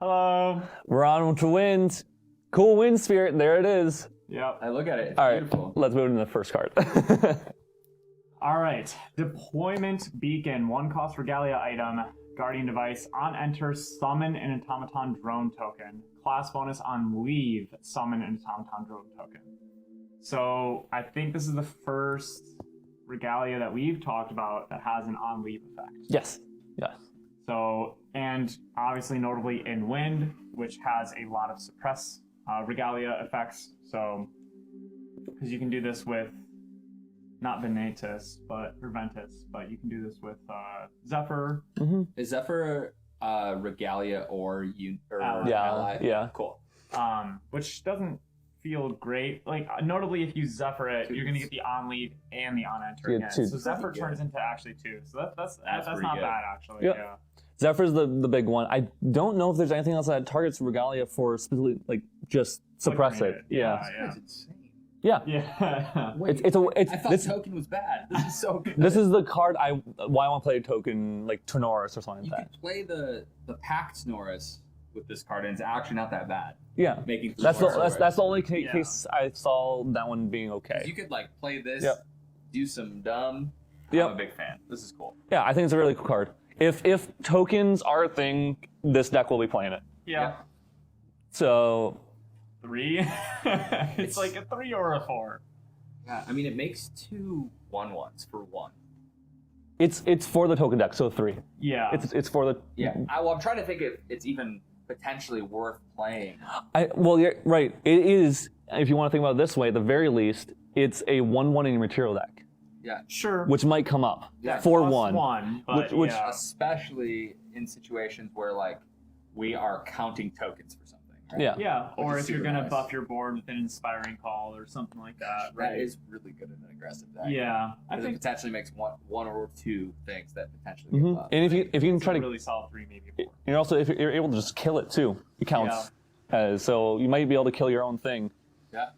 Hello. We're on to wind. Cool wind spirit. There it is. Yep. I look at it. It's All right, beautiful. let's move into the first card. All right. Deployment Beacon. 1-cost regalia item. Guardian device. On enter, summon an automaton drone token. Class bonus on leave. Summon an automaton drone token. So I think this is the first regalia that we've talked about that has an on leave effect. Yes. Yes. So, and obviously notably in wind, which has a lot of suppress regalia effects. So, because you can do this with not Vanitus, but Ventus, but you can do this with Zephyr. Mm-hmm. Is Zephyr regalia or Ally. ally? Yeah. Cool. Which doesn't feel great. Like, notably, if you Zephyr it, you're going to get the on lead and the on enter Yeah, again. two. So Zephyr turns into actually 2. So that's pretty not good. bad, actually. Yep. Yeah. Zephyr's the big one. I don't know if there's anything else that targets Regalia for specifically, like, just suppress Flickering it. Yeah. That's insane. Yeah. Yeah. Wait, It's I thought this, token was bad. This is so good. this is the card why I want to play a token like Tenoris or something You like can that. play the Pact Norris with this card, and it's actually not that bad. Yeah. Making That's the only Yeah. case I saw that one being okay. You could like play this, Yep. do some dumb. Yep. I'm a big fan. This is cool. Yeah, I think it's a really cool card. If tokens are a thing, this deck will be playing it. Yeah. So 3? It's like a 3 or a 4. Yeah, I mean it makes 2 1/1s for 1. it's for the token deck, so 3. Yeah. It's for the Yeah, I'm trying to think if it's even potentially worth playing. Well, yeah, right. It is. If you want to think about it this way, at the very least, it's a 1/1 in your material deck, Yeah, sure. which might come up Yeah, for Plus 1. 1, but Which- yeah. especially in situations where like we are counting tokens for something. Right? Yeah. Yeah, or is if you're super going to nice. buff your board with an Inspiring Call or something like that, right? That is really good in an aggressive deck. Yeah, I Because it think potentially makes one or 2 things that potentially Mhm. get buffed. And if you can it's try a to, really solid 3, maybe 4. and also if you're able to just kill it too, it counts. So you might be able to kill your own thing. Yeah.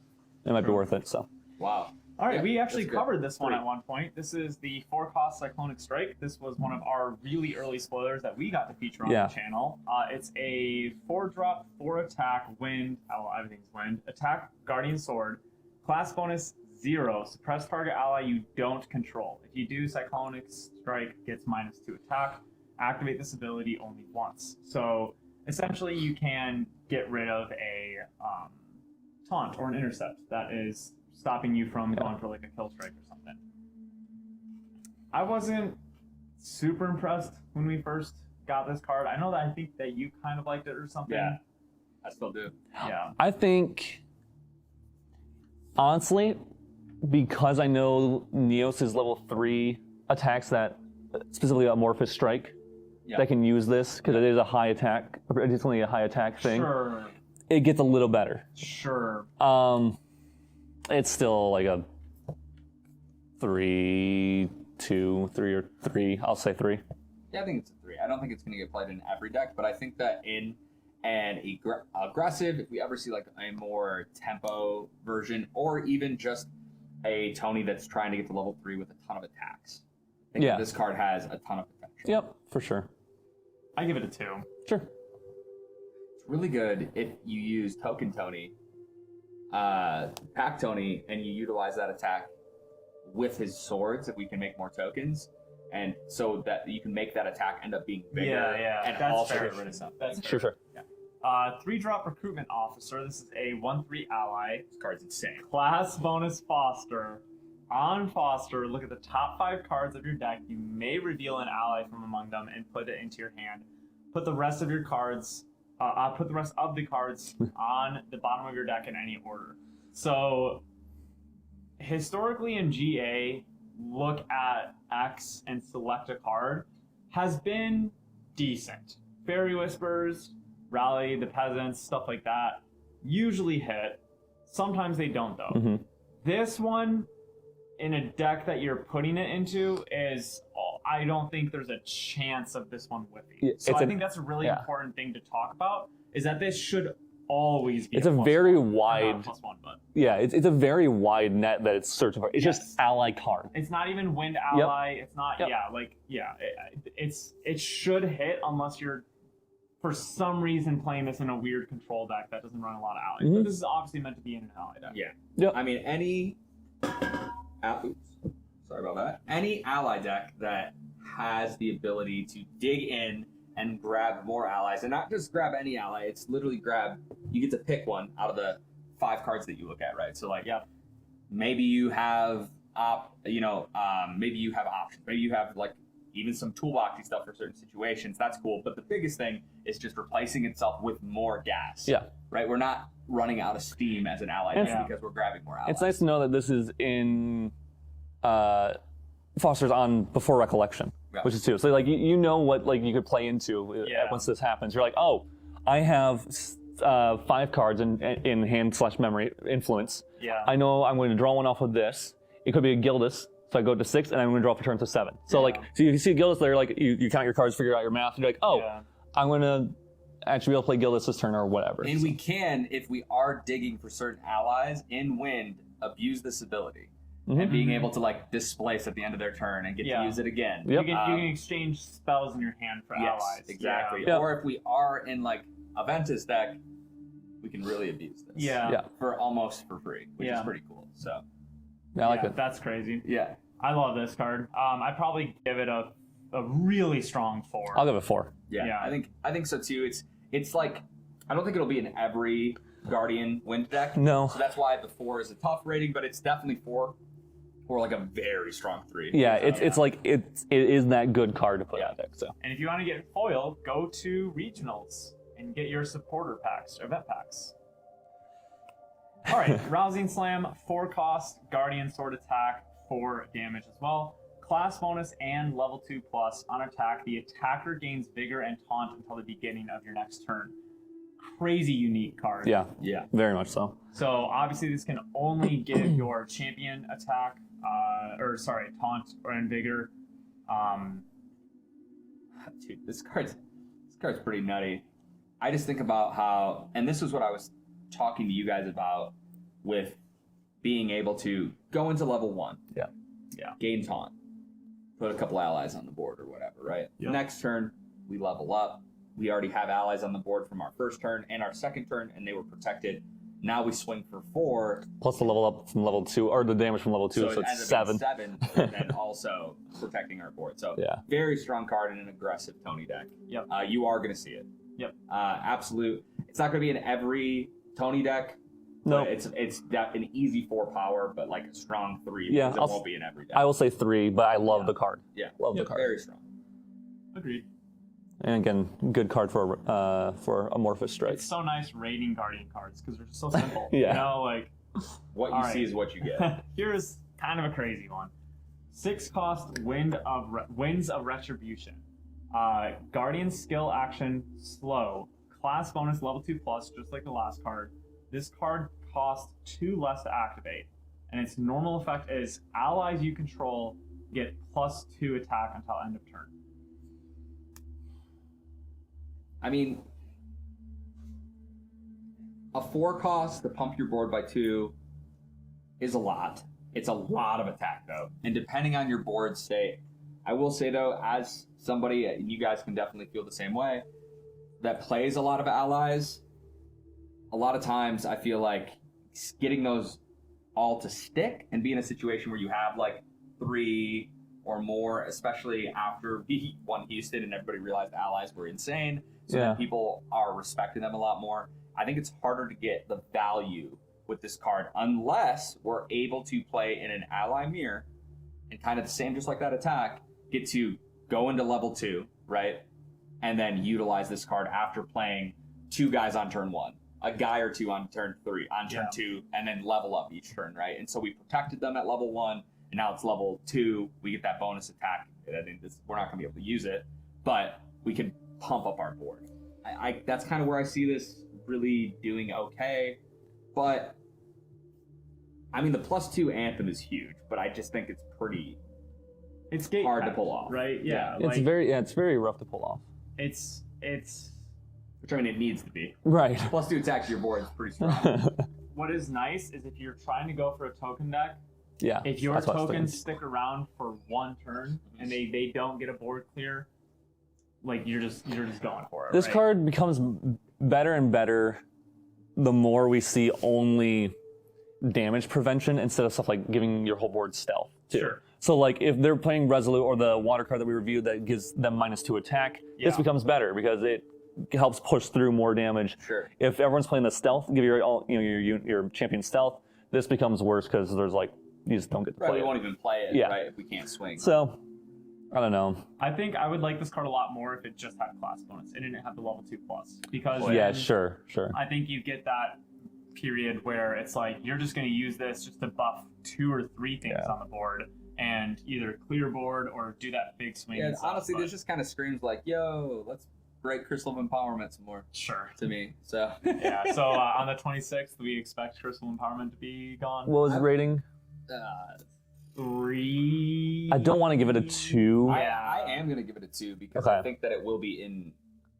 It might be worth it. So Wow. All right, Yeah, we actually that's good. covered this one 3. at one point. This is the 4-cost Cyclonic Strike. This was one of our really early spoilers that we got to feature on Yeah. the channel. It's a 4-drop, 4-attack, wind. Oh, everything's wind. Attack, Guardian Sword. Class bonus 0. Suppress target ally you don't control. If you do, Cyclonic Strike gets -2 attack. Activate this ability only once. So essentially, you can get rid of a taunt or an intercept that is stopping you from going for like a kill strike or something. I wasn't super impressed when we first got this card. I know that I think that you kind of liked it or something. Yeah. I still do. Yeah. I think, honestly, because I know Neos' level 3 attacks that specifically Amorphous Strike, Yeah. that can use this because it is a high attack, additionally a high attack thing. Sure. It gets a little better. Sure. It's still like a 3, 2, 3 or 3. I'll say 3. Yeah, I think it's a 3. I don't think it's going to get played in every deck, but I think that in an aggressive, if we ever see like a more tempo version, or even just a Tony that's trying to get to level 3 with a ton of attacks, I think Yeah. that this card has a ton of potential. Yep, for sure. I give it a 2. Sure. It's really good if you use Token Tony, Pack Tony, and you utilize that attack with his swords, if we can make more tokens, and so that you can make that attack end up being bigger and that's also fair. get rid of something. That's Sure, fair. sure. 3-drop Recruitment Officer. This is a 1/3 ally. This card's insane. Class bonus Foster. On Foster, look at the top 5 cards of your deck. You may reveal an ally from among them and put it into your hand. Put the rest of your cards, put the rest of the cards on the bottom of your deck in any order. So, historically in GA, look at X and select a card has been decent. Fairy Whispers, Rally the Peasants, stuff like that, usually hit. Sometimes they don't though. Mm-hmm. This one, in a deck that you're putting it into, is I don't think there's a chance of this one whipping. Yeah, so it's I a- think that's a really yeah. important thing to talk about, is that this should always be It's a plus very one. wide- Not +1, but Yeah, it's a very wide net that it's searching for. It's Yes. just ally card. it's not even wind ally. It's not. Yep. Yeah, it should hit unless you're for some reason playing this in a weird control deck that doesn't run a lot of allies. But this is obviously meant to be in an ally deck. Yeah. Yep. I mean, sorry about that. Any ally deck that has the ability to dig in and grab more allies, and not just grab any ally, it's literally grab, you get to pick one out of the 5 cards that you look at, right? So like, maybe you have maybe you have options. Maybe you have like even some toolboxy stuff for certain situations. That's cool. But the biggest thing is just replacing itself with more gas. Yeah. Right? We're not running out of steam as an ally deck because we're grabbing more allies. It's nice to know that this is in Foster's on before Recollection, which is too. So like you know what like you could play into once this happens. You're like, oh, I have 5 cards in hand/memory influence. Yeah. I know I'm going to draw one off of this. It could be a Gildas, so I go to 6, and I'm going to draw for turn to 7. So like, so you see a Gildas there, like you count your cards, figure out your math, and you're like, oh, I'm going to actually be able to play Gildas this turn or whatever. And we can, if we are digging for certain allies in Wind, abuse this ability. And being able to like displace at the end of their turn and get to use it again. Yep. You can exchange spells in your hand for allies. Exactly. Yeah. Or if we are in like a Ventus deck, we can really abuse this. For almost for free, which is pretty cool. So I like it. That's crazy. Yeah. I love this card. I'd probably give it a really strong 4. I'll give it 4. Yeah. I think so too. It's like, I don't think it'll be in every Guardian Wind deck. No. So that's why the 4 is a tough rating, but it's definitely 4 or like a very strong 3. Yeah, it's like it is that good card to put on deck. So. And if you want to get foil, go to regionals and get your supporter packs, event packs. All right, Rousing Slam, 4 cost, Guardian Sword attack, 4 damage as well. Class bonus and level 2 plus on attack. The attacker gains vigor and taunt until the beginning of your next turn. Crazy unique card. Yeah, Yeah. very much so. So obviously this can only give your champion attack, taunt and vigor. Dude, this card's pretty nutty. I just think about how, and this is what I was talking to you guys about with being able to go into level 1. Yeah. Gain taunt. Put a couple allies on the board or whatever, right? Yep. Next turn, we level up. We already have allies on the board from our first turn and our second turn, and they were protected. Now we swing for 4. Plus the level up from level 2, or the damage from level 2, so it it's ends up being 7. 7, and then also protecting our board. So very strong card in an aggressive Tony deck. Yep. You are going to see it. Yep. Absolute. It's not going to be in every Tony deck. No. It's an easy 4 power, but like a strong 3. Yeah, because it won't be in every deck. I will say 3, but I love the card. Yeah. Love the card. Very strong. Agreed. And again, good card for Amorphous Strike. It's so nice rating Guardian cards because they're just so simple. Yeah. You know, like What you see is what you get. here's kind of a crazy one. 6 cost Winds of Retribution. Guardian skill action slow. Class bonus level 2 plus, just like the last card. This card costs 2 less to activate. And its normal effect is allies you control get +2 attack until end of turn. I mean, a 4 cost to pump your board by 2 is a lot. It's a lot of attack, though. And depending on your board state, I will say, though, as somebody, and you guys can definitely feel the same way, that plays a lot of allies, a lot of times I feel like getting those all to stick and be in a situation where you have like 3 or more, especially after we won Houston and everybody realized allies were insane, so that people are respecting them a lot more. I think it's harder to get the value with this card unless we're able to play in an ally mirror and kind of the same, just like that attack, get to go into level 2, right? And then utilize this card after playing 2 guys on turn 1, a guy or 2 on turn 3, on turn 2, and then level up each turn, right? And so we protected them at level 1, and now it's level 2. We get that bonus attack. I mean, we're not going to be able to use it, but we can pump up our board. That's kind of where I see this really doing okay. But, I mean, the +2 Anthem is huge, but I just think it's pretty hard to pull off. Right? Yeah. It's very rough to pull off. It's Which, I mean, it needs to be. Right. +2 attack to your board is pretty strong. what is nice is if you're trying to go for a token deck, Yeah. if your that's what I was tokens thinking. stick around for 1 turn and they don't get a board clear, like you're just going for it. This right? card becomes better and better the more we see only damage prevention instead of stuff like giving your whole board stealth too. Sure. So like if they're playing Resolute or the water card that we reviewed that gives them -2 attack, this becomes better because it helps push through more damage. Sure. If everyone's playing the stealth, give your champion stealth, this becomes worse because there's like you just don't get to Right, play we it. won't even play it, Yeah. right, if we can't swing. So I don't know. I think I would like this card a lot more if it just had class bonus and didn't have the level 2+. Because Yeah, then sure. I think you get that period where it's like you're just going to use this just to buff 2 or 3 things on the board and either clear board or do that big swing. Yeah, and stuff, honestly, but- this just kind of screams like, yo, let's break Crystal of Empowerment some more Sure. to me. So Yeah, so on the 26th, we expect Crystal Empowerment to be gone. What was the rating? 3. I don't want to give it a 2. I am going to give it a 2 because Okay. I think that it will be in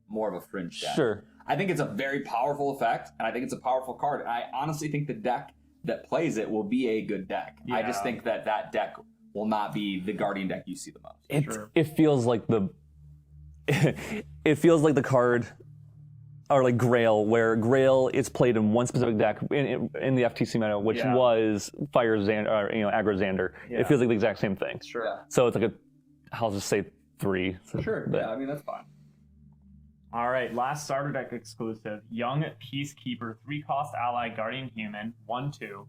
more of a Fringe deck. Sure. I think it's a very powerful effect, and I think it's a powerful card. And I honestly think the deck that plays it will be a good deck. I just Yeah. think that that deck will not be the Guardian deck you see the most. It feels like the it feels like the card or like Grail, where Grail is played in one specific deck in the FTC meta, which was Fire Xander, or, Aggro Xander. Yeah. It feels like the exact same thing. Sure. Yeah. So it's like I'll just say 3. For sure. But- Yeah, I mean, that's fine. All right, last starter deck exclusive. Young Peacekeeper, 3-cost ally, Guardian Human, 1/2.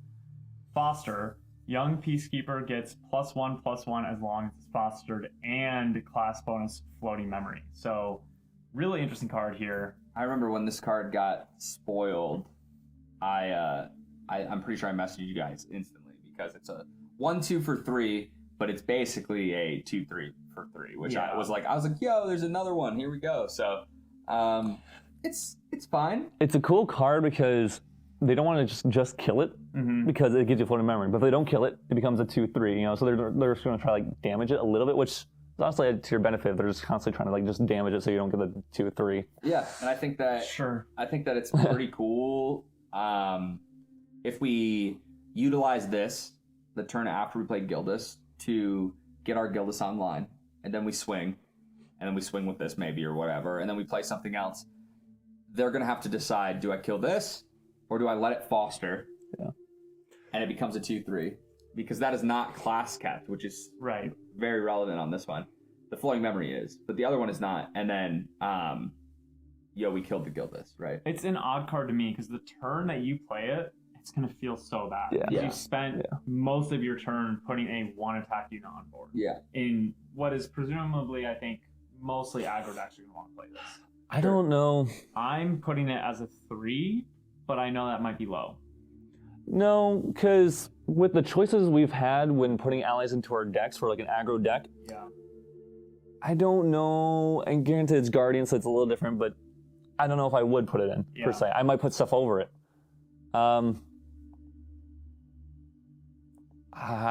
Foster. Young Peacekeeper gets +1/+1 as long as it's fostered, and class bonus Floating Memory. So, really interesting card here. I remember when this card got spoiled, I'm pretty sure I messaged you guys instantly because it's a 1/2 for 3, but it's basically a 2/3 for 3, which I was like, yo, there's another one. Here we go. So, it's fine. It's a cool card because they don't want to just kill it because it gives you floating memory. But if they don't kill it, it becomes a 2/3. So they're just going to try to like damage it a little bit, which is honestly to your benefit. They're just constantly trying to like just damage it so you don't get the 2/3. Yeah, and I think that it's pretty cool. If we utilize this the turn after we play Gildas to get our Gildas online, and then we swing, and then we swing with this maybe or whatever, and then we play something else, they're going to have to decide, do I kill this or do I let it foster? Yeah. And it becomes a 2/3 because that is not class capped, which is very relevant on this one. The Floating Memory is, but the other one is not. And then, we killed the Gildas, right? It's an odd card to me because the turn that you play it, it's going to feel so bad. Yeah. You spent most of your turn putting a 1-attack unit on board. Yeah. In what is presumably, I think, mostly aggro decks are going to want to play this. I don't know. I'm putting it as a 3, but I know that might be low. No, because with the choices we've had when putting allies into our decks for like an aggro deck, I don't know. And granted, it's Guardian, so it's a little different, but I don't know if I would put it in per se. I might put stuff over it. I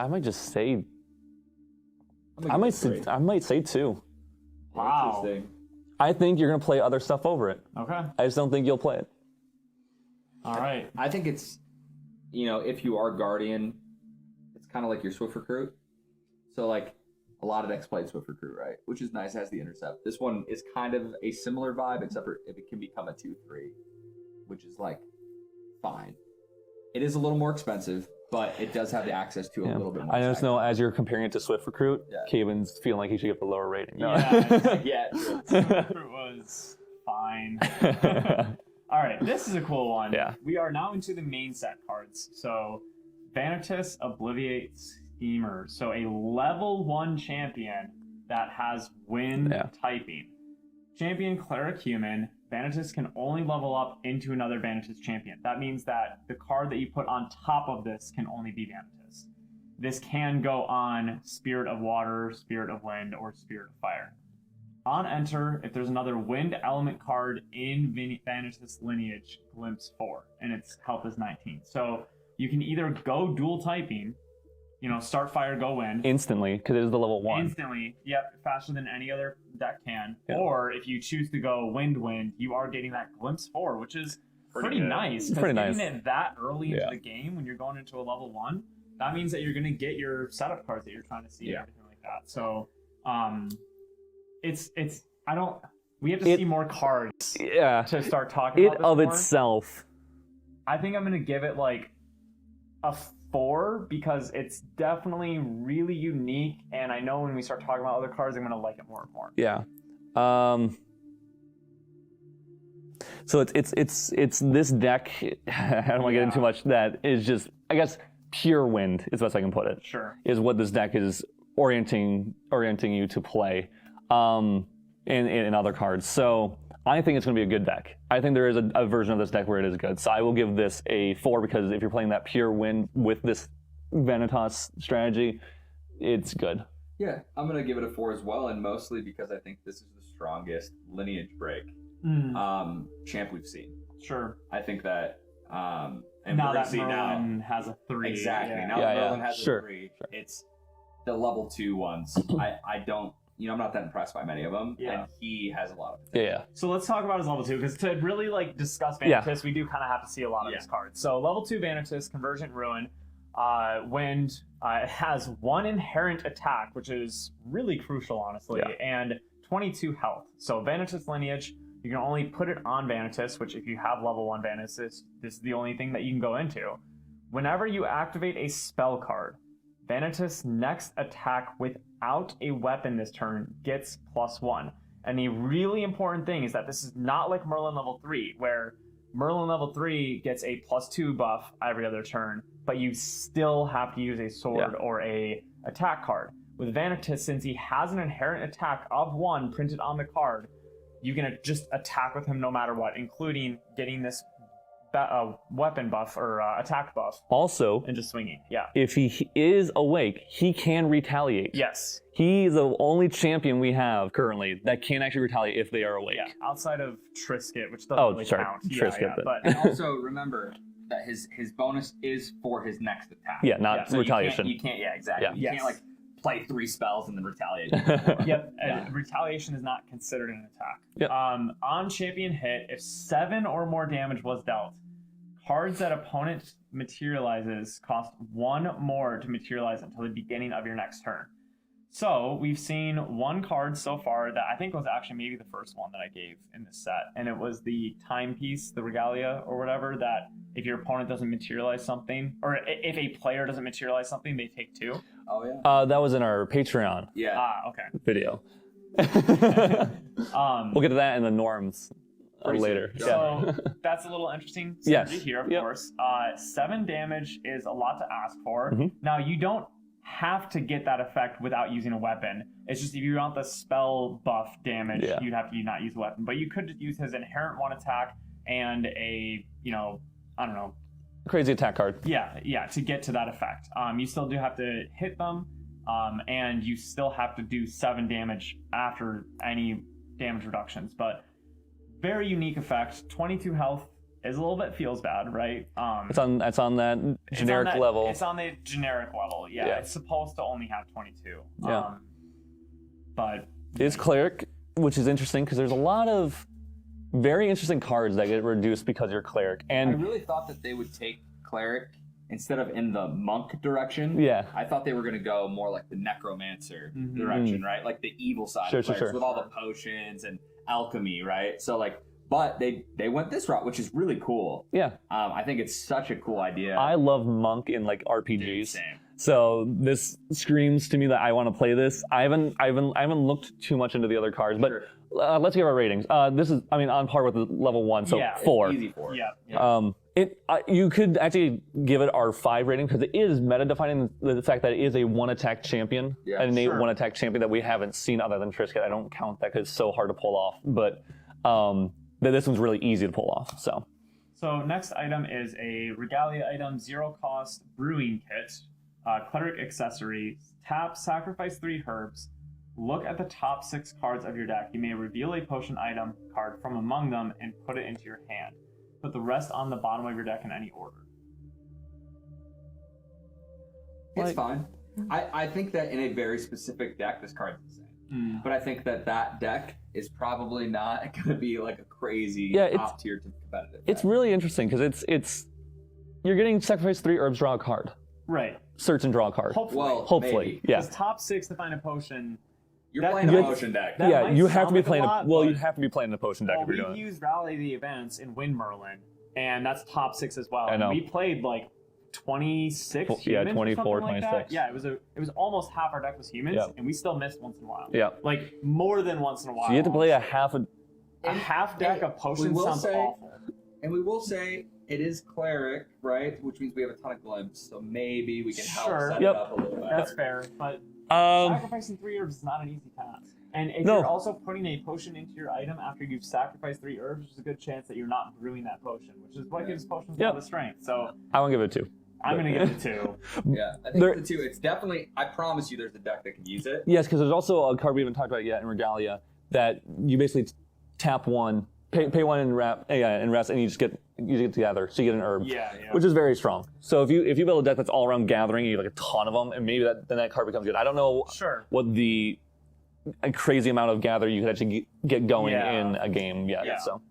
might just say. I might say 2. Wow. Interesting. I think you're gonna play other stuff over it. Okay. I just don't think you'll play it. All right. I think it's, if you are Guardian, it's kind of like your Swift Recruit. So, like, a lot of decks played Swift Recruit, right? Which is nice, has the intercept. This one is kind of a similar vibe, except for if it can become a 2/3, which is, like, fine. It is a little more expensive, but it does have the access to a little bit more. I just know as you're comparing it to Swift Recruit, Caven's feeling like he should get the lower rating. No. Yeah. It was fine. All right, this is a cool one. Yeah. We are now into the main set cards. So, Vanitus, Obliviate Schemer. So, a level 1 champion that has wind typing. Champion Cleric Human. Vanitus can only level up into another Vanitus champion. That means that the card that you put on top of this can only be Vanitus. This can go on Spirit of Water, Spirit of Wind, or Spirit of Fire. On enter, if there's another wind element card in Vanitus lineage, glimpse 4, and its health is 19. So you can either go dual typing, start fire, go wind. Instantly, because it is the level 1. Instantly, faster than any other deck can. Yeah. Or if you choose to go wind, you are getting that glimpse 4, which is pretty nice. It's pretty nice. Getting it that early into the game when you're going into a level 1, that means that you're going to get your setup cards that you're trying to see and everything like that. So, We have to see more cards Yeah. to start talking about It this of more. itself. I think I'm going to give it like a 4 because it's definitely really unique, and I know when we start talking about other cards, I'm going to like it more and more. Yeah. So it's this deck. I don't want to get into too much. That is just, I guess, pure wind is the best I can put it. Sure. Is what this deck is orienting you to play in other cards. So I think it's going to be a good deck. I think there is a version of this deck where it is good. So I will give this a 4 because if you're playing that pure wind with this Vanitus strategy, it's good. Yeah, I'm gonna give it a 4 as well, and mostly because I think this is the strongest lineage break champ we've seen. Sure. I think that, and Now we're gonna that see Merlin has a 3. exactly. Yeah. Now that Merlin has Sure. a 3, it's the level 2 ones. I don't, I'm not that impressed by many of them, and he has a lot of potential. Yeah. So let's talk about his level 2, because to really like discuss Vanitus, we do kind of have to see a lot of his cards. So level 2 Vanitus, Convergent Ruin, Wind, it has 1 inherent attack, which is really crucial, honestly, and 22 health. So Vanitus lineage, you can only put it on Vanitus, which if you have level 1 Vanitus, this is the only thing that you can go into. Whenever you activate a spell card, Vanitus' next attack without a weapon this turn gets +1. And the really important thing is that this is not like Merlin level 3, where Merlin level 3 gets a +2 buff every other turn, but you still have to use a sword or a attack card. With Vanitus, since he has an inherent attack of 1 printed on the card, you can just attack with him no matter what, including getting this weapon buff or attack buff. Also, and just swinging. Yeah. If he is awake, he can retaliate. Yes. He's the only champion we have currently that can actually retaliate if they are awake. Yeah. Outside of Trisket, which doesn't really count. Trisket. But And also remember that his bonus is for his next attack. Yeah, not So retaliation. You can't. Yeah, exactly. Yeah. You can't like play 3 spells and then retaliate. Yep. Retaliation is not considered an attack. Yep. On champion hit, if 7 or more damage was dealt, cards that opponent materializes cost 1 more to materialize until the beginning of your next turn. So we've seen 1 card so far that I think was actually maybe the first one that I gave in this set, and it was the timepiece, the regalia or whatever, that if your opponent doesn't materialize something, or if a player doesn't materialize something, they take 2. Oh yeah. That was in our Patreon Okay. video. Um, We'll get to that in the norms later. So that's a little interesting synergy here, of course. 7 damage is a lot to ask for. Now, you don't have to get that effect without using a weapon. It's just if you want the spell buff damage, you'd have to not use a weapon. But you could just use his inherent 1 attack and a, I don't know. Crazy attack card. Yeah, to get to that effect. You still do have to hit them, and you still have to do 7 damage after any damage reductions. But very unique effect. 22 health is a little bit feels bad, right? It's on that generic level. It's on the generic level. Yeah. It's supposed to only have 22. Yeah. But it's cleric, which is interesting because there's a lot of very interesting cards that get reduced because you're cleric. And I really thought that they would take cleric instead of in the monk direction. Yeah. I thought they were going to go more like the necromancer direction, right? Like the evil side of clerics with all the potions and alchemy, right? So like, but they went this route, which is really cool. Yeah. I think it's such a cool idea. I love monk in like RPGs. Dude, same. So this screams to me that I want to play this. I haven't looked too much into the other cards, but let's give our ratings. This is, on par with the level 1, so 4. It's easy 4. Yeah. You could actually give it our 5 rating because it is meta defining the fact that it is a 1 attack champion, an innate 1 attack champion that we haven't seen other than Trisket. I don't count that because it's so hard to pull off, but this one's really easy to pull off. So next item is a regalia item, 0 cost brewing kit, cleric accessory. Tap, sacrifice 3 herbs. Look at the top 6 cards of your deck. You may reveal a potion item card from among them and put it into your hand. Put the rest on the bottom of your deck in any order. It's fine. I think that in a very specific deck, this card's the same. But I think that deck is probably not going to be like a crazy top tier competitive deck. It's really interesting because it's you're getting sacrifice 3 herbs, draw a card. Right. Search and draw a card. Hopefully. Well, Hopefully. maybe. Yeah. Because top 6 to find a potion, You're playing a potion deck. That Yeah, might you have to sound be like a playing. lot, Well, but- you have to be playing the potion deck if you're doing we've it. used Rally the Events in Wind Merlin, and that's top 6 as well. I know. We played like 26 Yeah, humans or 24, something like that. 26. Yeah, it was almost half our deck was humans, Yeah. and we still missed once in a while. Yeah. Like more than once in a while. So you have to play a honestly. half a. a half deck of potions will sounds say- awful. And we will say it is cleric, right? Which means we have a ton of glimpse, so maybe we can help Sure. set Yep. it up a little better. That's fair, but Um, sacrificing 3 herbs is not an easy task. And if No. you're also putting a potion into your item after you've sacrificed 3 herbs, there's a good chance that you're not brewing that potion, which is what gives potions a Yep. lot of strength. So I won't give it 2. I'm going to give it 2. Yeah, I think There- the two. It's definitely. I promise you, there's a deck that can use it. Yes, because there's also a card we haven't talked about yet in Regalia that you basically tap 1, pay 1 in rest, and you get together, so you get an herb. Yeah. Which is very strong. So if you build a deck that's all around gathering, you have like a ton of them, and maybe then that card becomes good. I don't know Sure. what the crazy amount of gather you could actually get going Yeah. in a game yet. Yeah. So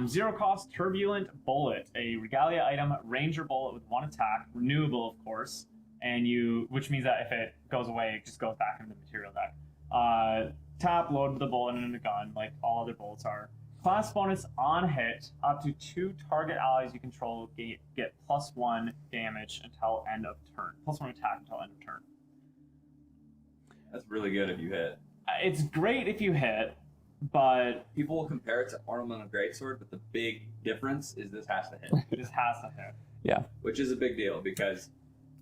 0 cost Turbulent Bullet, a regalia item, ranger bullet with 1 attack, renewable of course, which means that if it goes away, it just goes back into the material deck. Tap, load the bullet into a gun, like all other bullets are. Class bonus on hit, up to 2 target allies you control get +1 damage until end of turn. +1 attack until end of turn. That's really good if you hit. It's great if you hit, but People will compare it to Ornamental Greatsword, but the big difference is this has to hit, it just has to hit. yeah, which is a big deal because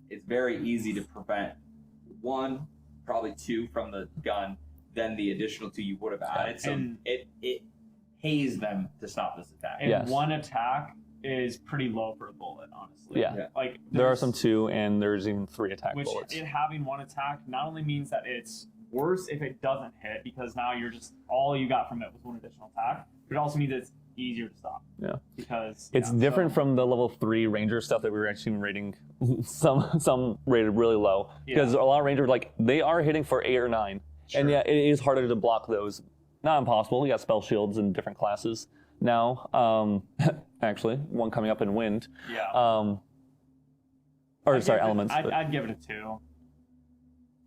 it's very easy to prevent 1, probably 2 from the gun, then the additional 2 you would have added. So And- it pays them to stop this attack. And Yes. 1 attack is pretty low for a bullet, honestly. Yeah. Yeah. Like there are there's- some 2, and there's even 3 attack which bullets. it having 1 attack not only means that it's worse if it doesn't hit because now you're just all you got from it was 1 additional attack, but it also means it's easier to stop. Yeah. Because It's different from the level 3 ranger stuff that we were actually rating. Some rated really low because a lot of rangers they are hitting for 8 or 9, and yeah, it is harder to block those. Not impossible. We got spell shields in different classes now. Actually, one coming up in wind. Yeah. Elements. but- I'd give it a 2.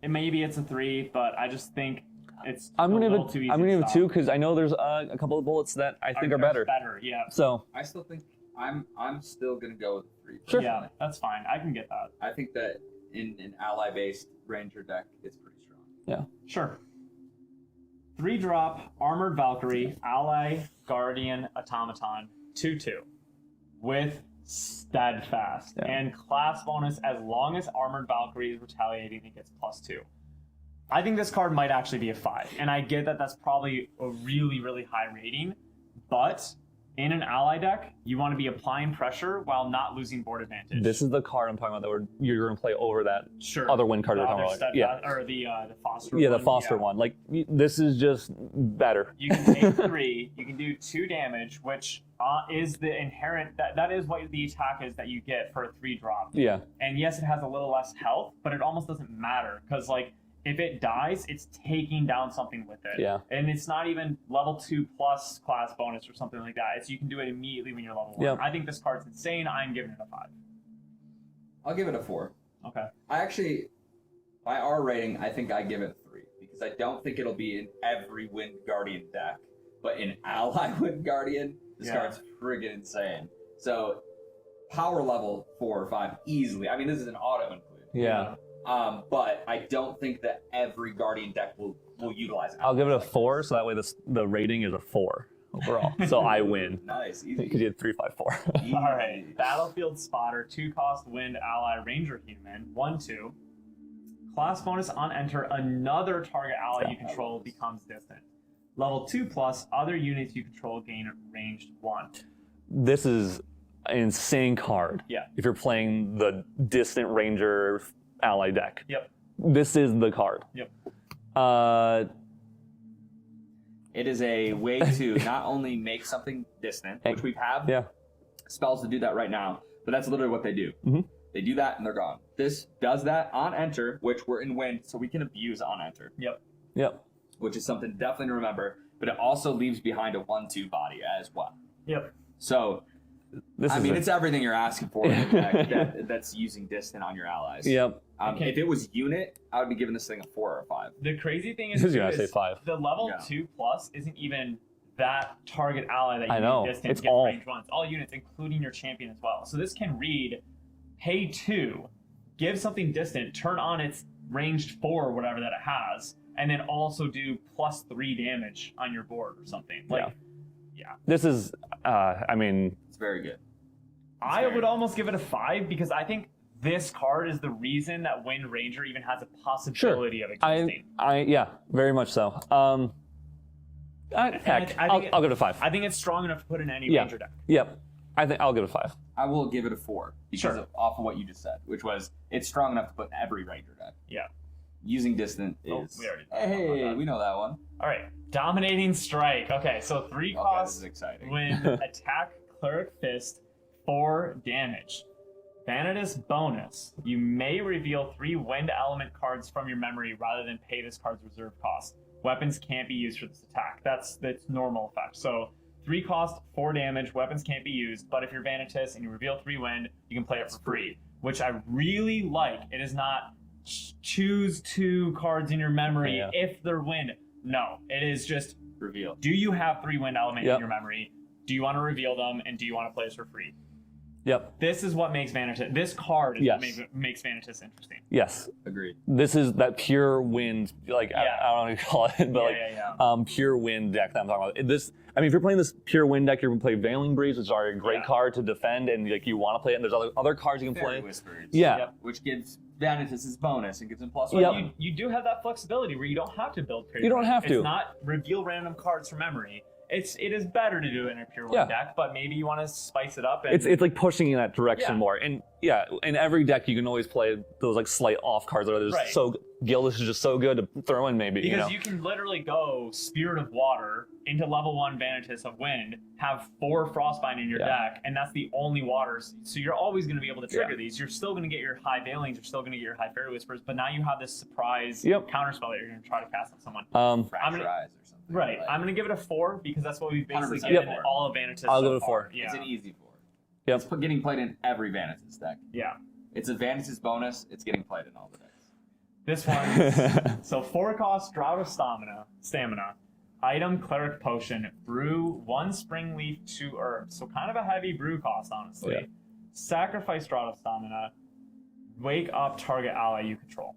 And maybe it's a 3, but I just think it's I'm gonna a give little too easy it 2 to stop. because I know there's a couple of bullets that I think are better. Better, yeah. So I still think I'm still gonna go with 3. Sure. Yeah, that's fine. I can get that. I think that in an ally-based ranger deck, it's pretty strong. Sure. 3-drop Armored Valkyrie, Ally, Guardian, Automaton, 2/2, with Steadfast Yeah. and class bonus as long as Armored Valkyrie is retaliating, it gets +2. I think this card might actually be a 5, and I get that that's probably a really, really high rating, but in an ally deck, you want to be applying pressure while not losing board advantage. this is the card I'm talking about that you're going to play over that sure. other win card The we're talking other about. Yeah, Steadfast- or the Foster yeah, the one, Foster yeah. one. This is just better. You can take 3, you can do 2 damage, which is the inherent, that is what the attack is that you get for a 3-drop. Yeah, And yes, it has a little less health, but it almost doesn't matter, because if it dies, it's taking down something with it. Yeah. And it's not even level 2 plus class bonus or something like that. It's you can do it immediately when you're level 1. Yep. I think this card's insane. I'm giving it a 5. I'll give it a 4. Okay. I actually, by our rating, I think I give it 3 because I don't think it'll be in every Wind Guardian deck, but in Ally Wind Guardian, this Yeah. card's friggin' insane. So, power level 4 or 5 easily. I mean, this is an auto include. yeah. But I don't think that every Guardian deck will utilize it. I'll give it a 4, so that way the rating is a 4 overall. So I win Nice, because easy. you had 3, 5, 4. easy. All right. Battlefield Spotter, 2-cost Wind Ally Ranger Human, 1/2. Class bonus on enter, another target ally you control becomes distant. Level 2 plus, other units you control gain ranged 1. This is an insane card. Yeah. If you're playing the distant ranger ally deck. Yep. This is the card. Yep. It is a way to not only make something distant, which we have Yeah. spells to do that right now, but that's literally what they do. Mhm. They do that and they're gone. This does that on enter, which we're in wind, so we can abuse on enter, Yep. Yep. which is something definitely to remember. But it also leaves behind a 1/2 body as well. Yep. So This I is mean, a- it's everything you're asking for in a deck that's using distant on your allies. Yep. If it was unit, I would be giving this thing a 4 or a 5. The crazy thing is, This is too, gonna say 5. the level Yeah. 2+ isn't even that target ally that you I know. need distance It's gets all- range 1. It's all units, including your champion as well. So this can read, hey 2, give something distant, turn on its ranged 4 or whatever that it has, and then also do +3 damage on your board or something. Like, yeah. This is, I mean, It's very good. I would almost give it a 5 because I think this card is the reason that Wind Ranger even has a possibility of existing. yeah, very much so. Heck, I'll give it a 5. I think it's strong enough to put in any Yeah. Ranger deck. Yep, I think I'll give it a 5. I will give it a 4 because Sure. off of what you just said, which was it's strong enough to put in every Ranger deck. Yeah. Using distant Oh, is. we already talked about Hey, that. we know that one. All right, Dominating Strike. Okay, so 3 Okay, this costs is exciting. when attack Cleric Fist 4 damage. Vanitus bonus. You may reveal 3 Wind Element cards from your memory rather than pay this card's reserve cost. Weapons can't be used for this attack. That's normal effect. So 3 cost, 4 damage. Weapons can't be used, but if you're Vanitus and you reveal 3 Wind, you can play it for free, which I really like. It is not choose 2 cards in your memory if they're Wind. No, it is just Reveal. do you have 3 Wind Element Yep. in your memory? Do you want to reveal them, and do you want to play this for free? Yep. This is what makes Vanitus. This card is Yes. what makes Vanitus interesting. Yes. Agreed. This is that pure wind, like Yeah. I don't know what you call it, but pure wind deck that I'm talking about. This, I mean, if you're playing this pure wind deck, you're gonna play Veiling Breeze, which is already a great card to defend, and like you want to play it. And there's other cards you can Fairy play. Whispers. Yeah. Yep. Which gives Vanitus his bonus and gives him +1. But Yep. you do have that flexibility where you don't have to build period. You don't have to. It's not reveal random cards from memory. It is better to do it in a pure wind Yeah. deck, but maybe you want to spice it up. And It's like pushing in that direction Yeah. more. And yeah, in every deck you can always play those like slight off cards that are just Right. so Gildas is just so good to throw in maybe. because you know? you can literally go Spirit of Water into level 1 Vanitus of Wind, have 4 Frostbind in your deck, and that's the only waters. So you're always going to be able to trigger these. You're still going to get your high Veilings, you're still going to get your high Fairy Whispers, but now you have this surprise counterspell that you're going to try to cast on someone. Fracture Eyes or something. Right. like- I'm going to give it a 4 because that's what we've basically 100% given Yep. all of Vanitus I'll so give it a far. 4. Yeah. It's an easy 4. Yep. It's getting played in every Vanitus deck. Yeah. It's a Vanitus bonus. It's getting played in all the decks. This one, so 4 cost, Draught of Stamina, item Cleric Potion, brew 1 Spring Leaf, 2 herbs. So kind of a heavy brew cost, honestly. Yeah. Sacrifice Draught of Stamina, wake up target ally you control.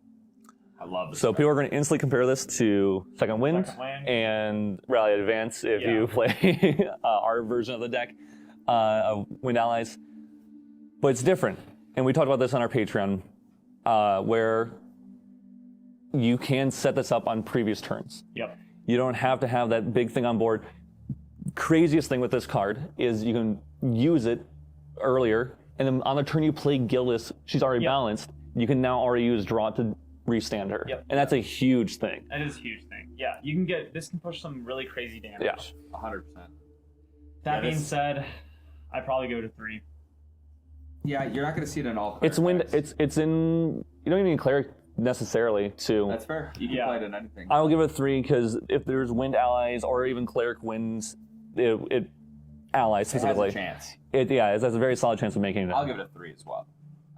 I love this. So people are going to instantly compare this to Second Wind, Second Wind. and Rally Advance if you play our version of the deck, of Wind Allies. But it's different. And we talked about this on our Patreon, where you can set this up on previous turns. Yep. You don't have to have that big thing on board. Craziest thing with this card is you can use it earlier, and then on the turn you play Gildas, she's already balanced. You can now already use Draw to restand her. Yep. And that's a huge thing. That is a huge thing. Yeah, you can get, this can push some really crazy damage. Yeah. 100%. That being said, I'd probably go to 3. Yeah, you're not going to see it in all. It's wind. decks. It's in. You don't even need cleric necessarily to. That's fair. You can play it in anything. I will give it a 3 because if there's wind allies or even cleric wins, it allies specifically. It has a chance. It has a very solid chance of making it. I'll give it a 3 as well.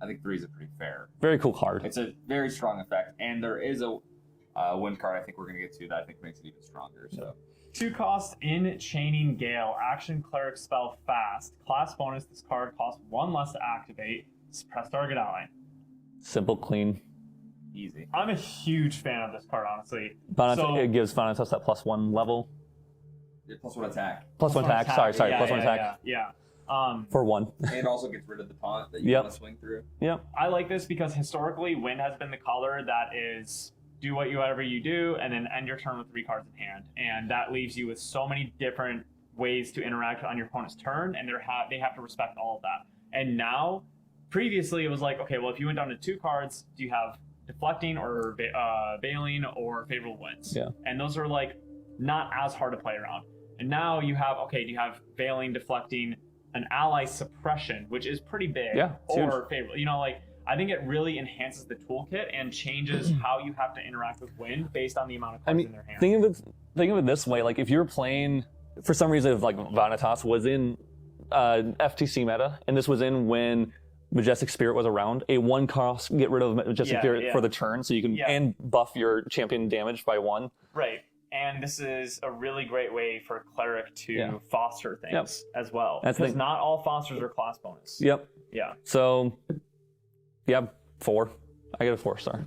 I think 3 is a pretty fair. Very cool card. It's a very strong effect, and there is a wind card I think we're going to get to that I think makes it even stronger. So 2 cost, Enchaining Gale, action Cleric spell fast. Class bonus, this card costs 1 less to activate. Suppress target ally. Simple, clean. easy. I'm a huge fan of this card, honestly. It gives Vanitus that +1 level. +1 attack. +1 attack. Sorry. Yeah, +1 attack. Yeah. For 1. And also gets rid of the taunt that you want to swing through. Yep. I like this because historically, Wind has been the color that is do whatever you do, and then end your turn with 3 cards in hand. And that leaves you with so many different ways to interact on your opponent's turn, and they have to respect all of that. And now, previously, it was like, okay, well, if you went down to 2 cards, do you have Deflecting or Veiling or Favorable Winds? Yeah. And those are like not as hard to play around. And now you have, okay, do you have Veiling, Deflecting, an ally suppression, which is pretty big, Yeah, it's or huge. favorable. You know, like I think it really enhances the toolkit and changes how you have to interact with Wind based on the amount of cards in their hand. Think of it this way: like if you're playing, for some reason, if like Vanitas was in FTC meta, and this was in when Majestic Spirit was around, a 1-cost get rid of Majestic Spirit for the turn, so you can and buff your champion damage by 1. Right. And this is a really great way for Cleric to foster things as well. Because not all fosters are class bonus. Yep. Yeah. So, 4. I get a 4-star.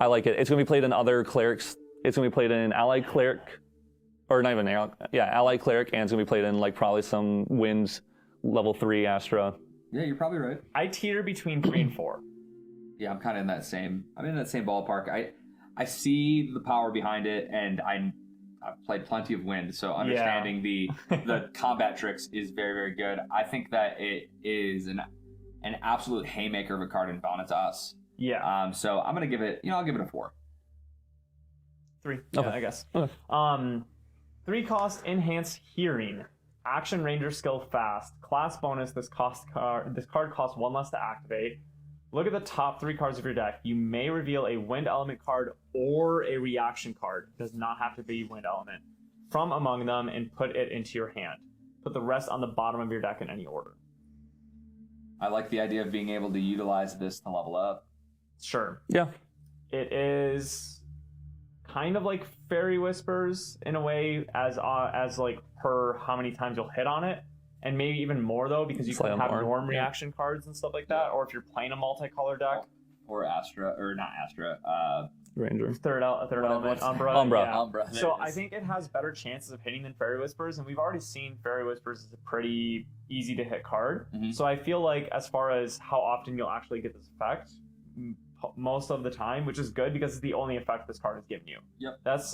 I like it. It's going to be played in other clerics. It's going to be played in Allied Cleric, or not even Allied Cleric, and it's going to be played in like probably some Winds level 3 Astra. Yeah, you're probably right. I teeter between 3 and 4. Yeah, I'm kind of in that same ballpark. I see the power behind it, and I've played plenty of Wind, so understanding the combat tricks is very, very good. I think that it is an absolute haymaker of a card in Vanitus. Yeah. So I'm gonna give it, I'll give it a 4. 3. Yeah, I guess. Okay. 3-cost Enhanced Hearing. Action Ranger skill fast. Class bonus. This card costs 1 less to activate. Look at the top 3 cards of your deck. You may reveal a Wind Element card or a reaction card. It does not have to be Wind Element. From among them and put it into your hand. Put the rest on the bottom of your deck in any order. I like the idea of being able to utilize this to level up. Sure. Yeah. It is kind of like Fairy Whispers in a way, as like per how many times you'll hit on it, and maybe even more though, because you can have norm reaction cards and stuff like that, or if you're playing a multicolor deck, or Astra, or not Astra, Ranger, third element, Umbra. Umbra. So I think it has better chances of hitting than Fairy Whispers, and we've already seen Fairy Whispers as a pretty easy to hit card. Mm-hmm. So I feel like as far as how often you'll actually get this effect, most of the time, which is good because it's the only effect this card is giving you. Yep. That's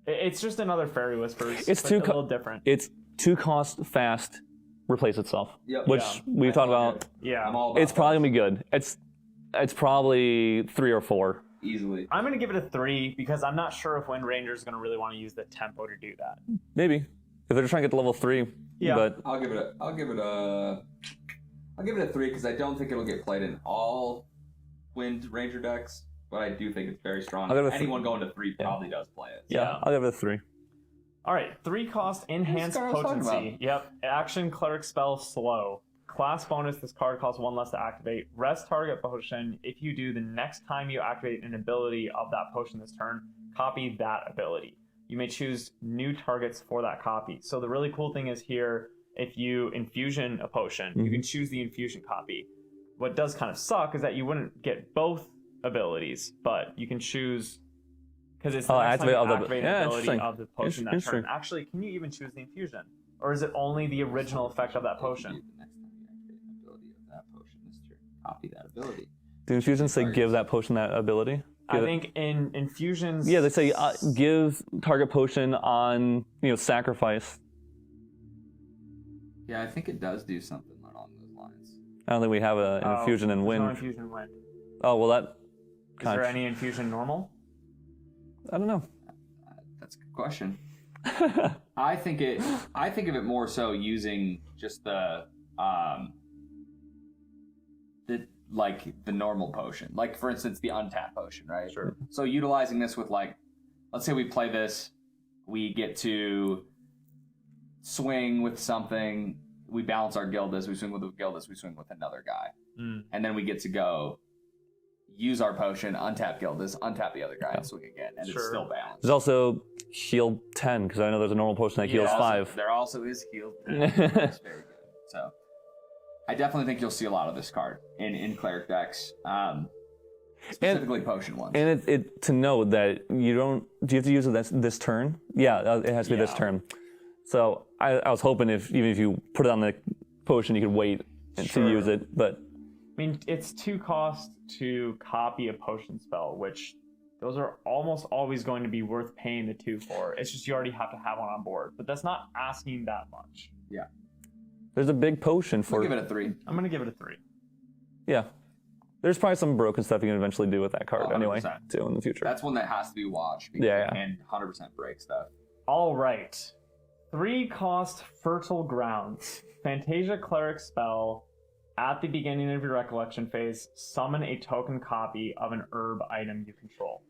it's just another Fairy Whispers. It's a little different. It's 2-cost fast, replace itself. Yep. Which we've talked about. Yeah. I'm all about it's probably gonna be good. It's probably 3 or 4. Easily. I'm gonna give it a 3 because I'm not sure if Wind Ranger is gonna really want to use the tempo to do that. Maybe if they're just trying to get to level 3. Yeah. But I'll give it a 3 because I don't think it'll get played in all Wind Ranger decks, but I do think it's very strong. Anyone going to 3 probably does play it. Yeah, I'll give it a 3. All right, 3-cost Enhanced Potency. Yep, action Cleric spell slow. Class bonus, this card costs 1 less to activate. Rest target potion. If you do, the next time you activate an ability of that potion this turn, copy that ability. You may choose new targets for that copy. So the really cool thing is here, if you infusion a potion, you can choose the infusion copy. What does kind of suck is that you wouldn't get both abilities, but you can choose, because it's the next time you activate an ability of the potion that turn. Actually, can you even choose the infusion? Or is it only the original effect of that potion? The next time you activate an ability of that potion this turn, copy that ability. Do infusions say give that potion that ability? I think in infusions... Yeah, they say give target potion on, sacrifice. Yeah, I think it does do something along those lines. I don't think we have an infusion in Wind. No infusion in Wind. Oh, well that... Is there any infusion normal? I don't know. That's a good question. I think of it more so using just the normal potion. Like, for instance, the untap potion, right? Sure. So utilizing this with, like, let's say we play this, we get to swing with something, we balance our Gildas, we swing with a Gildas, we swing with another guy. And then we get to go use our potion, untap Gildas, untap the other guy, and swing again, and it's still balanced. There's also heal 10, because I know there's a normal potion that heals 5. There also is heal 10. That's very good. So I definitely think you'll see a lot of this card in cleric decks, specifically potion ones. And it to note that you don't... Do you have to use it this turn? Yeah, it has to be this turn. So I was hoping even if you put it on the potion, you could wait to use it, but... I mean, it's 2 cost to copy a potion spell, which those are almost always going to be worth paying the 2 for. It's just you already have to have one on board, but that's not asking that much. Yeah. There's a big potion for... I'll give it a 3. I'm going to give it a 3. Yeah. There's probably some broken stuff you can eventually do with that card anyway, too, in the future. That's one that has to be watched because it can 100% break stuff. All right. 3-cost Fertile Grounds. Fantasia Cleric spell. At the beginning of your recollection phase, summon a token copy of an herb item you control.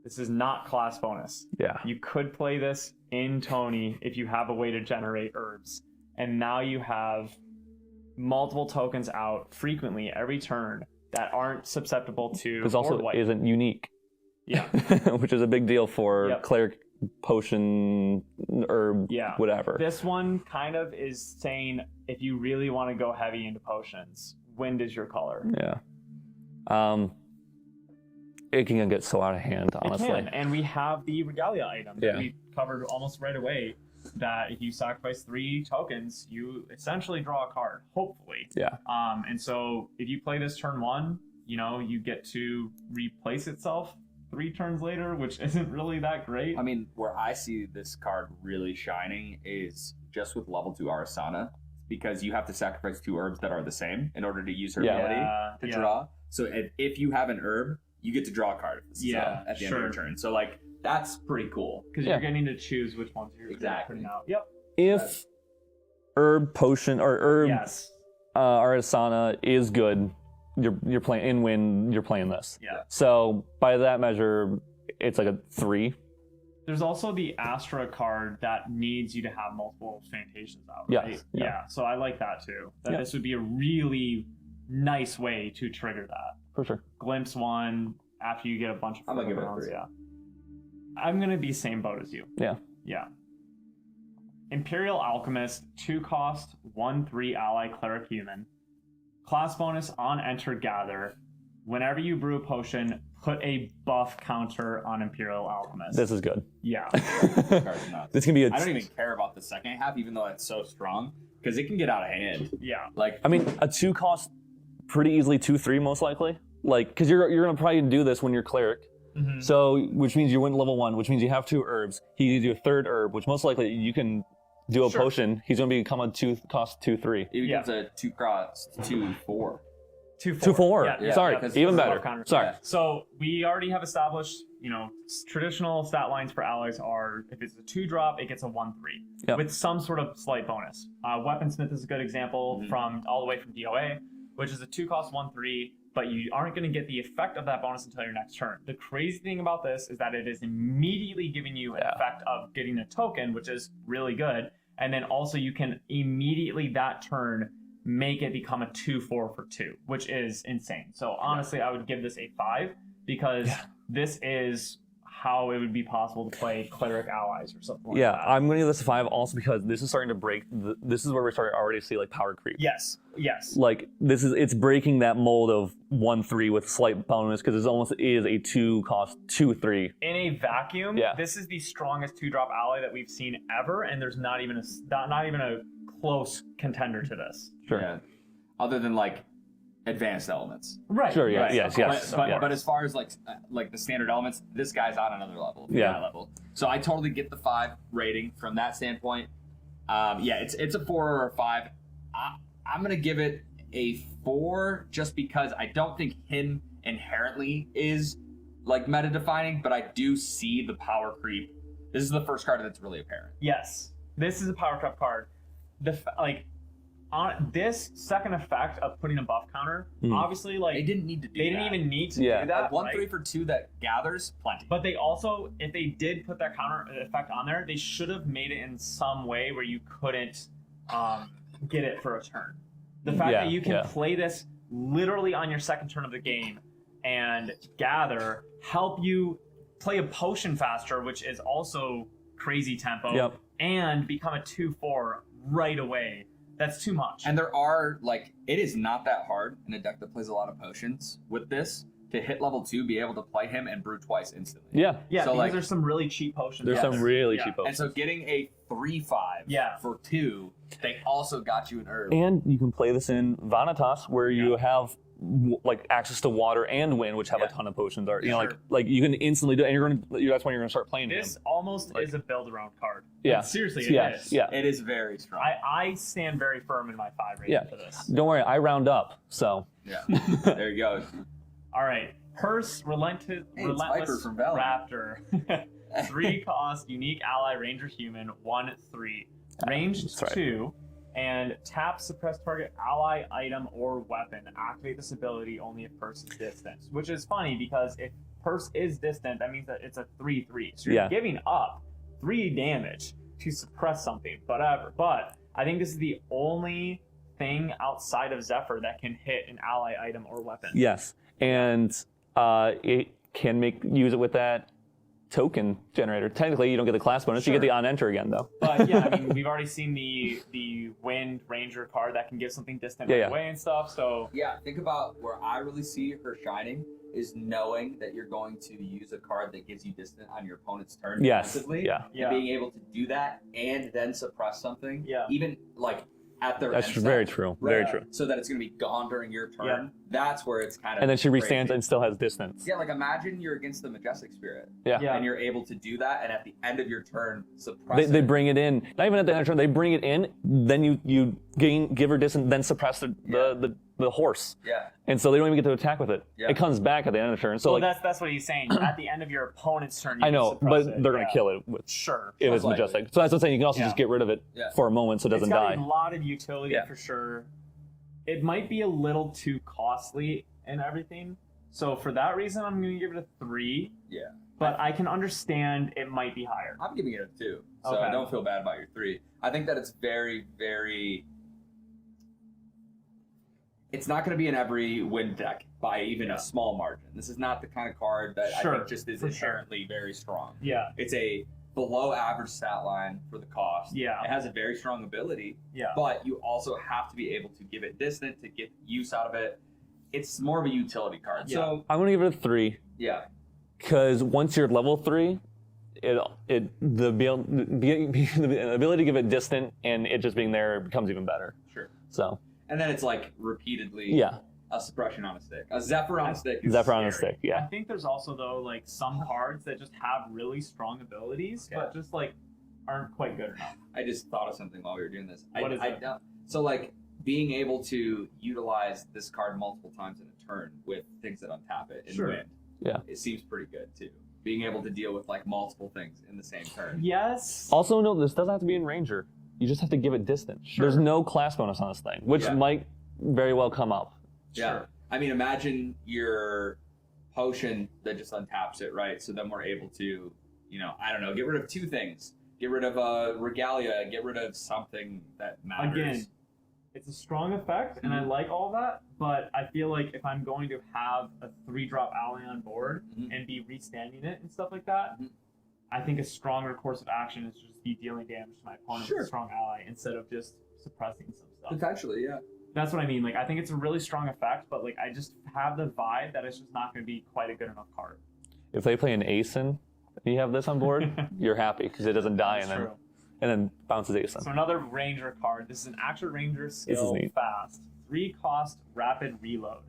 This is not class bonus. Yeah. You could play this in Tony if you have a way to generate herbs. And now you have multiple tokens out frequently every turn that aren't susceptible to This also board wipe. isn't unique. Yeah. Which is a big deal for Yep. cleric, potion, herb, Yeah. whatever. This one kind of is saying if you really want to go heavy into potions, wind is your color. Yeah. It can get so out of hand, honestly. It can. And we have the regalia item that Yeah. we covered almost right away. That if you sacrifice 3 tokens, you essentially draw a card, hopefully. Yeah. And so if you play this turn 1, you know, you get to replace itself 3 turns later, which isn't really that great. I mean, where I see this card really shining is just with level 2 Arasana, because you have to sacrifice 2 herbs that are the same in order to use her ability to draw. So if you have an herb, you get to draw a card at the end of your turn. So like that's pretty cool. Because you're getting to choose which ones you're Exactly. putting out. Yep. If herb, potion, or herb Yes. Arasana is good, you're playing in win. You're playing this. Yeah. So by that measure, it's like a 3. There's also the Astra card that needs you to have multiple Fantations out, Yes, right? yeah. Yeah. So I like that too. That Yeah. this would be a really nice way to trigger that. For sure. Glimpse 1 after you get a bunch of I'm gonna give it a rounds, 3. yeah. I'm gonna be same boat as you. Yeah. Yeah. Imperial Alchemist, 2 cost, 1/3 ally cleric human. Class bonus on enter gather. Whenever you brew a potion, put a buff counter on Imperial Alchemist. This is good. Yeah. Card's nuts. This can be a. I don't even care about the second half, even though it's so strong, because it can get out of hand. Yeah. Like, I mean, a 2 cost pretty easily 2/3 most likely. Like, because you're gonna probably do this when you're cleric. Mhm. So, which means you win level 1, which means you have 2 herbs. He gives you a 3rd herb, which most likely you can do a Sure. potion. He's gonna become a 2 cost 2/3. it becomes a 2 cross 2/4. 2/4. 2/4. Yeah, Sorry, because even it's a better. buff counter. Sorry. Yeah. So we already have established, you know, traditional stat lines for allies are if it's a 2-drop, it gets a 1/3 Yep. with some sort of slight bonus. Weaponsmith is a good example from all the way from DOA, which is a 2 cost 1/3, but you aren't going to get the effect of that bonus until your next turn. The crazy thing about this is that it is immediately giving you an effect of getting a token, which is really good, and then also you can immediately that turn make it become a 2/4 for 2, which is insane. So honestly, I would give this a 5 because this is how it would be possible to play cleric allies or something like Yeah, that. I'm gonna give this a 5 also because this is starting to break. This is where we're starting to already see like power creep. Yes. Like it's breaking that mold of 1/3 with slight bonus because it almost is a 2 cost 2/3. In a vacuum, Yeah. this is the strongest 2-drop ally that we've seen ever, and there's not even a close contender to this. Sure. Yeah. Other than like advanced elements. Right. Sure, yeah, right. yes, Of yes. course, of But, course. but as far as like the standard elements, this guy's on another level. Yeah. That level. So I totally get the 5 rating from that standpoint. Yeah, it's a 4 or a 5. I'm gonna give it a 4 just because I don't think him inherently is like meta defining, but I do see the power creep. This is the first card that's really apparent. Yes, this is a power trap card. On this second effect of putting a buff counter, obviously, like They didn't need to do they that. didn't even need to Yeah. do that. Like 1 right? 3 for 2 that gathers plenty. But they also, if they did put that counter effect on there, they should have made it in some way where you couldn't get it for a turn. The fact Yeah, that you can yeah. play this literally on your second turn of the game and gather, help you play a potion faster, which is also crazy tempo, Yep. and become a 2/4 right away. That's too much. And there are, like, it is not that hard in a deck that plays a lot of potions with this to hit level 2, be able to play him and brew twice instantly. Yeah. yeah, so, because like- there's some really cheap potions. There's out some there. really Yeah. cheap And potions. so getting a 3/5 Yeah. for 2, they also got you an herb. And you can play this in Vanitas where you have like access to water and wind, which have a ton of potions. Or you know, Sure. like you can instantly do it, and that's when you're gonna start playing This him. almost is a build around card. Yeah. Like, seriously, it Yeah. is. Yeah. It is very strong. I stand very firm in my 5 rating Yeah. for this. Don't worry, I round up. So Yeah. There you go. All right. Purse, Hey, it's Relentless Viper from Valor. Raptor. 3 cost, unique ally, ranger human, 1/3. Ranged That's right. 2, and tap suppress target ally, item, or weapon. Activate this ability only if Purse is distant. Which is funny because if Purse is distant, that means that it's a 3/3. So you're Yeah. giving up 3 damage to suppress something, whatever. But I think this is the only thing outside of Zephyr that can hit an ally item or weapon. Yes, and it can use it with that token generator. Technically, you don't get the class bonus. Sure. You get the on enter again, though. But yeah, I mean, we've already seen the Wind Ranger card that can give something distant right away and stuff. So yeah, think about where I really see her shining is knowing that you're going to use a card that gives you distant on your opponent's turn defensively. Yeah. And being able to do that and then suppress something. Yeah. Even like at their That's end very step, true. right? Very true. So that it's going to be gone during your turn. Yeah. That's where it's kind of. And then she crazy. restands and still has distance. Yeah, like imagine you're against the Majestic Spirit. Yeah. Yeah. And you're able to do that, and at the end of your turn, suppress They it. bring it in. Not even at the end of turn. They bring it in. Then you give her distance. Then suppress the horse. Yeah. And so they don't even get to attack with it. Yeah. It comes back at the end of the turn. So well, like that's what he's saying. At the end of your opponent's turn, you I know, can suppress but it. they're gonna kill it with Sure. if it's Most likely. majestic. So that's what I'm saying. You can also Yeah. just get rid of it Yeah. for a moment so it doesn't It's got die. a lot of utility Yeah. for sure. It might be a little too costly and everything. So for that reason, I'm going to give it a 3. Yeah. But I can understand it might be higher. I'm giving it a 2. So Okay. don't feel bad about your 3. I think that it's very, very. It's not going to be in every win deck by even a small margin. This is not the kind of card that I Sure, think just is for sure. inherently very strong. Yeah. It's a below average stat line for the cost. Yeah. It has a very strong ability, Yeah. but you also have to be able to give it distant to get use out of it. It's more of a utility card. Yeah. So I'm gonna give it a 3 yeah. because once you're level 3, the ability to give it distant and it just being there becomes even better. Sure. So And then it's like repeatedly yeah, a suppression on a stick. A Zephyr on a stick is Zephyr on a scary. stick. Yeah. I think there's also, though, like some cards that just have really strong abilities, but just like aren't quite good enough. I just thought of something while we were doing this. What is it? So like being able to utilize this card multiple times in a turn with things that untap it and Sure. win. Yeah. It seems pretty good too. Being able to deal with like multiple things in the same turn. Yes. Also, no, this doesn't have to be in Ranger. You just have to give it distance. Sure. There's no class bonus on this thing, which Yeah. might very well come up. Yeah. Sure. I mean, imagine your potion that just untaps it, right? So then we're able to, I don't know, get rid of 2 things. Get rid of a regalia, get rid of something that matters. Again, it's a strong effect, and I like all that, but I feel like if I'm going to have a 3-drop ally on board Mhm. and be restanding it and stuff like that, Mhm. I think a stronger course of action is just be dealing damage to my opponent with a strong ally instead of just suppressing some stuff. Potentially, yeah. That's what I mean. Like, I think it's a really strong effect, but like I just have the vibe that it's just not going to be quite a good enough card. If they play an ASIN, and you have this on board, you're happy because it doesn't die That's and true. then bounces ASIN. So another Ranger card. This is an actual Ranger This skill is neat. fast. 3 cost rapid reload.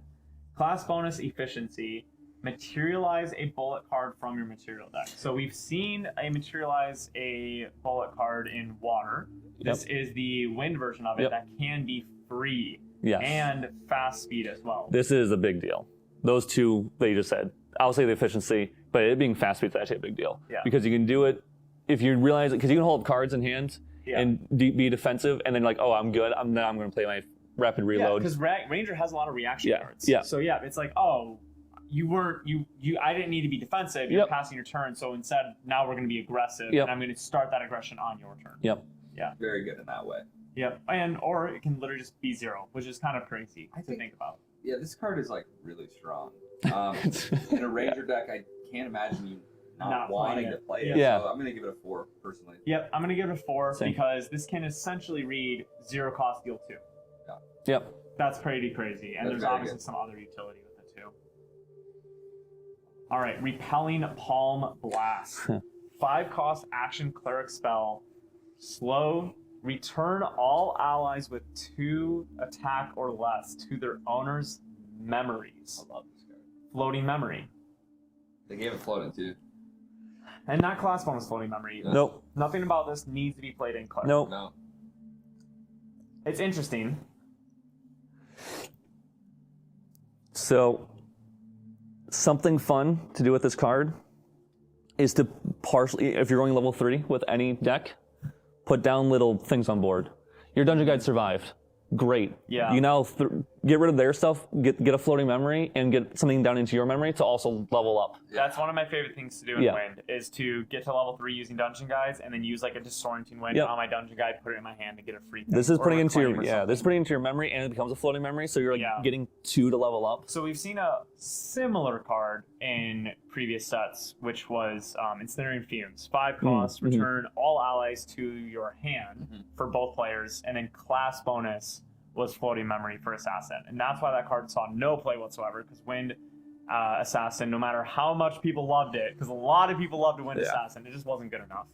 Class bonus efficiency. Materialize a bullet card from your material deck. So we've seen materialize a bullet card in water. This is the wind version of it Yep. that can be free Yes. and fast speed as well. This is a big deal. Those two that you just said. I'll say the efficiency, but it being fast speed is actually a big deal. Yeah. Because you can do it if you realize it, because you can hold cards in hand Yeah. and be defensive, and then like, oh, I'm good. Now I'm going to play my rapid Yeah, reload. because Ranger has a lot of reaction Yeah, cards. yeah. So yeah, it's like, oh, I didn't need to be defensive. You're Yep. passing your turn. So instead, now we're going to be aggressive, Yep. and I'm going to start that aggression on your turn. Yep. Very good in that way. Yep. Or it can literally just be 0, which is kind of crazy to think about. Yeah, this card is like really strong. In a Ranger deck, I can't imagine you not Not wanting playing to it. play it. Yeah. So I'm going to give it a 4 personally. Yep. I'm going to give it a 4 Same. because this can essentially read 0 cost deal 2. Yep. That's pretty crazy. And That's there's very obviously good. some other utility with it too. All right, Repelling Palm Blast. 5 cost action cleric spell. Slow. Return all allies with 2 attack or less to their owner's memories. I love this card. Floating memory. They gave it floating too. And not class bonus floating memory. Nope. Nothing about this needs to be played in cleric. Nope. No. It's interesting. So, something fun to do with this card is to partially, if you're going level 3 with any deck, put down little things on board. Your dungeon guide survived. Great. Yeah. You now get rid of their stuff, get a floating memory, and get something down into your memory to also level up. That's one of my favorite things to do in Wind, is to get to level 3 using Dungeon Guides, and then use like a Disorienting Wind on my Dungeon Guide, put it in my hand, and get a free thing. This is putting into your this is putting into your memory, and it becomes a floating memory, so you're like getting 2 to level up. So we've seen a similar card in previous sets, which was Incinerating Fumes. 5 cost, return all allies to your hand for both players, and then class bonus was floating memory for Assassin. And that's why that card saw no play whatsoever, because Wind Assassin, no matter how much people loved it, because a lot of people loved Wind Assassin, it just wasn't good enough.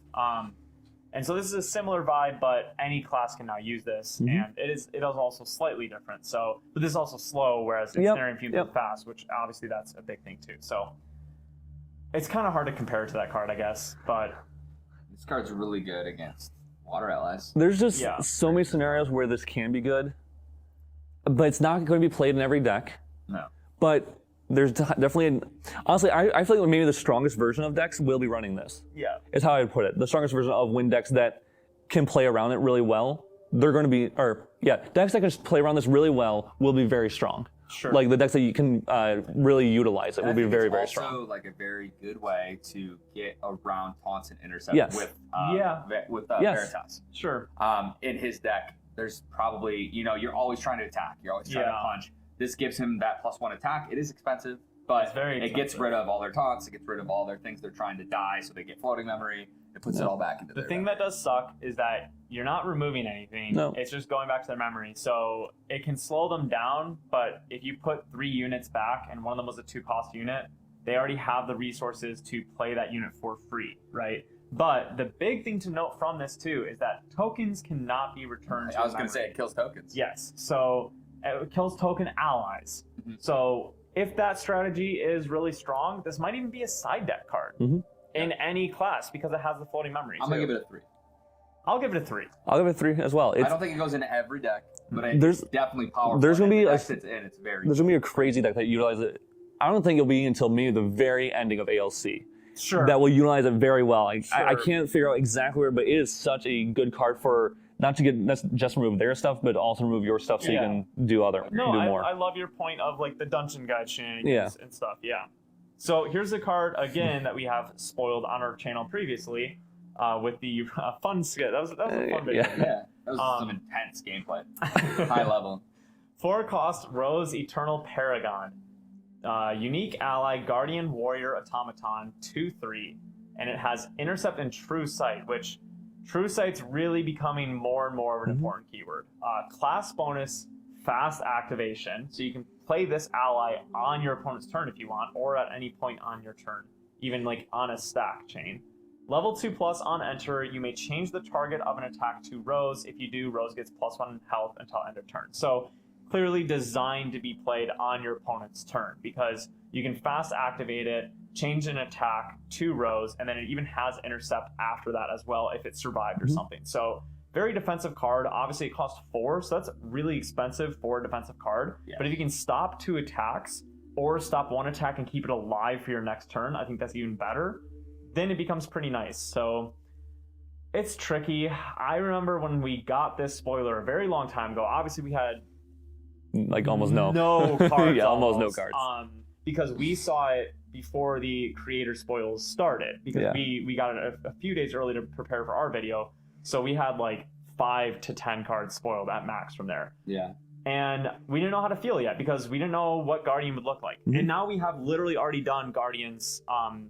And so this is a similar vibe, but any class can now use this, and it is also slightly different. So, but this is also slow, whereas Incinerating Fumes is fast, which obviously that's a big thing too. So it's kind of hard to compare to that card, I guess, but this card's really good against water allies. There's just so many scenarios where this can be good, but it's not going to be played in every deck. No. But there's definitely, honestly, I feel like maybe the strongest version of decks will be running this. Yeah. Is how I would put it. The strongest version of Wind decks that can play around it really well, they're going to be, decks that can play around this really well will be very strong. Sure. Like the decks that you can really utilize it will be very, very strong. It's also like a very good way to get around taunts and intercept with Veritas. Sure. In his deck, there's probably, you're always trying to attack. You're always trying to punch. This gives him that +1 attack. It is expensive, but it gets rid of all their taunts. It gets rid of all their things they're trying to die, so they get floating memory. It puts it all back into their thing that does suck is that you're not removing anything. No. It's just going back to their memory. So it can slow them down, but if you put 3 units back and one of them was a 2-cost unit, they already have the resources to play that unit for free, right? But the big thing to note from this too is that tokens cannot be returned. I was going to say it kills tokens. Yes. So it kills token allies. So if that strategy is really strong, this might even be a side deck card in any class because it has the floating memory. I'm going to give it a 3. I'll give it a 3. I'll give it a 3 as well. I don't think it goes into every deck, but it's definitely powerful. There's going to be it's there's going to be a crazy deck that utilizes it. I don't think it'll be until maybe the very ending of ALC. Sure. That will utilize it very well. I can't figure out exactly where, but it is such a good card for not to just remove their stuff, but also remove your stuff so you can do more. I love your point of like the dungeon guide shenanigans and stuff. Yeah. So here's a card again that we have spoiled on our channel previously with the fun skit. That was a fun video. Yeah. That was some intense gameplay. High level. 4 cost Rose Eternal Paragon. Unique ally, Guardian Warrior Automaton, 2/3, and it has Intercept and True Sight, which True Sight's really becoming more and more of an important keyword. Class bonus, fast activation, so you can play this ally on your opponent's turn if you want, or at any point on your turn, even like on a stack chain. Level 2+ on enter, you may change the target of an attack to Rose. If you do, Rose gets +1 health until end of turn. So clearly designed to be played on your opponent's turn because you can fast activate it, change an attack to Rose, and then it even has intercept after that as well if it survived or something. So very defensive card. Obviously it costs 4, so that's really expensive for a defensive card. Yeah. But if you can stop 2 attacks or stop 1 attack and keep it alive for your next turn, I think that's even better. Then it becomes pretty nice. So it's tricky. I remember when we got this spoiler a very long time ago, obviously we had like almost no cards. almost no cards. Because we saw it before the creator spoils started. Because we got it a few days early to prepare for our video. So we had like 5 to 10 cards spoiled at max from there. Yeah. And we didn't know how to feel yet because we didn't know what Guardian would look like. And now we have literally already done Guardian's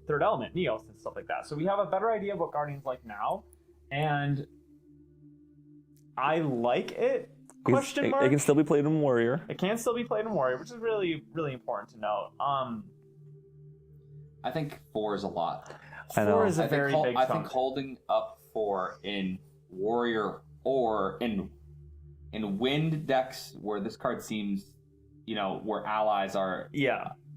Third Element, Neos, and stuff like that. So we have a better idea of what Guardian's like now. And I like it. Question mark. It can still be played in Warrior. It can still be played in Warrior, which is really, really important to note. I think 4 is a lot. 4 is a very big chunk. I think holding up 4 in Warrior or in Wind decks where this card seems, where allies are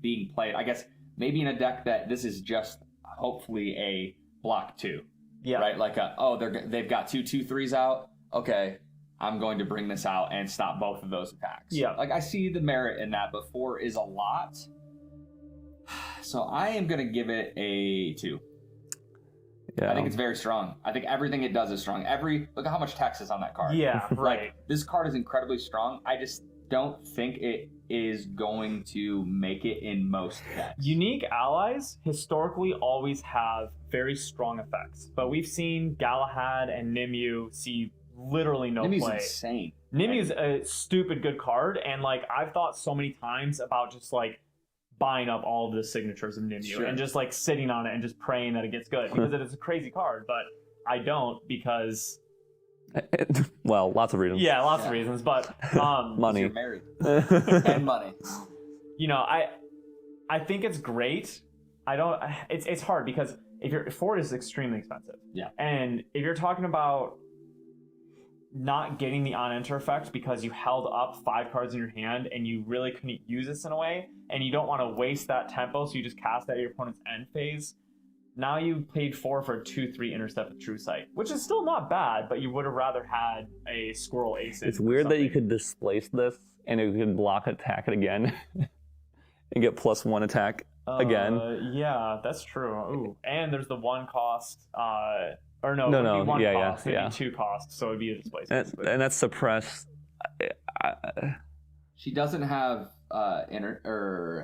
being played. I guess maybe in a deck that this is just hopefully a block 2. Yeah. Right? Like they've got 2/2/3s out. Okay. I'm going to bring this out and stop both of those attacks. Yeah. Like, I see the merit in that, but 4 is a lot. So I am going to give it a 2. Yeah. I think it's very strong. I think everything it does is strong. Look at how much text is on that card. Yeah, right. Like, this card is incredibly strong. I just don't think it is going to make it in most decks. Unique allies historically always have very strong effects, but we've seen Galahad and Nimue see literally no Nimue's play. insane. Nimue's a stupid good card, and like I've thought so many times about just like buying up all of the signatures of Nimue and just like sitting on it and just praying that it gets good because it is a crazy card, but I don't because well, lots of reasons. yeah, lots of reasons, but Money. You're married. And money. you know, I think it's great. I don't. It's hard because if Ford is extremely expensive. Yeah. And if you're talking about not getting the on-enter effect because you held up 5 cards in your hand and you really couldn't use this in a way, and you don't want to waste that tempo, so you just cast at your opponent's end phase. Now you paid 4 for a 2/3 intercept with True Sight, which is still not bad, but you would have rather had a Squirrel Ace. It's weird that you could displace this and it could block attack it again and get +1 attack again. Yeah, that's true. Ooh, and there's the 1 cost. Or no, No, it would no, be 1 yeah, cost. yeah, It'd be 2 costs, so it'd be a displacement. And that's suppressed. She doesn't have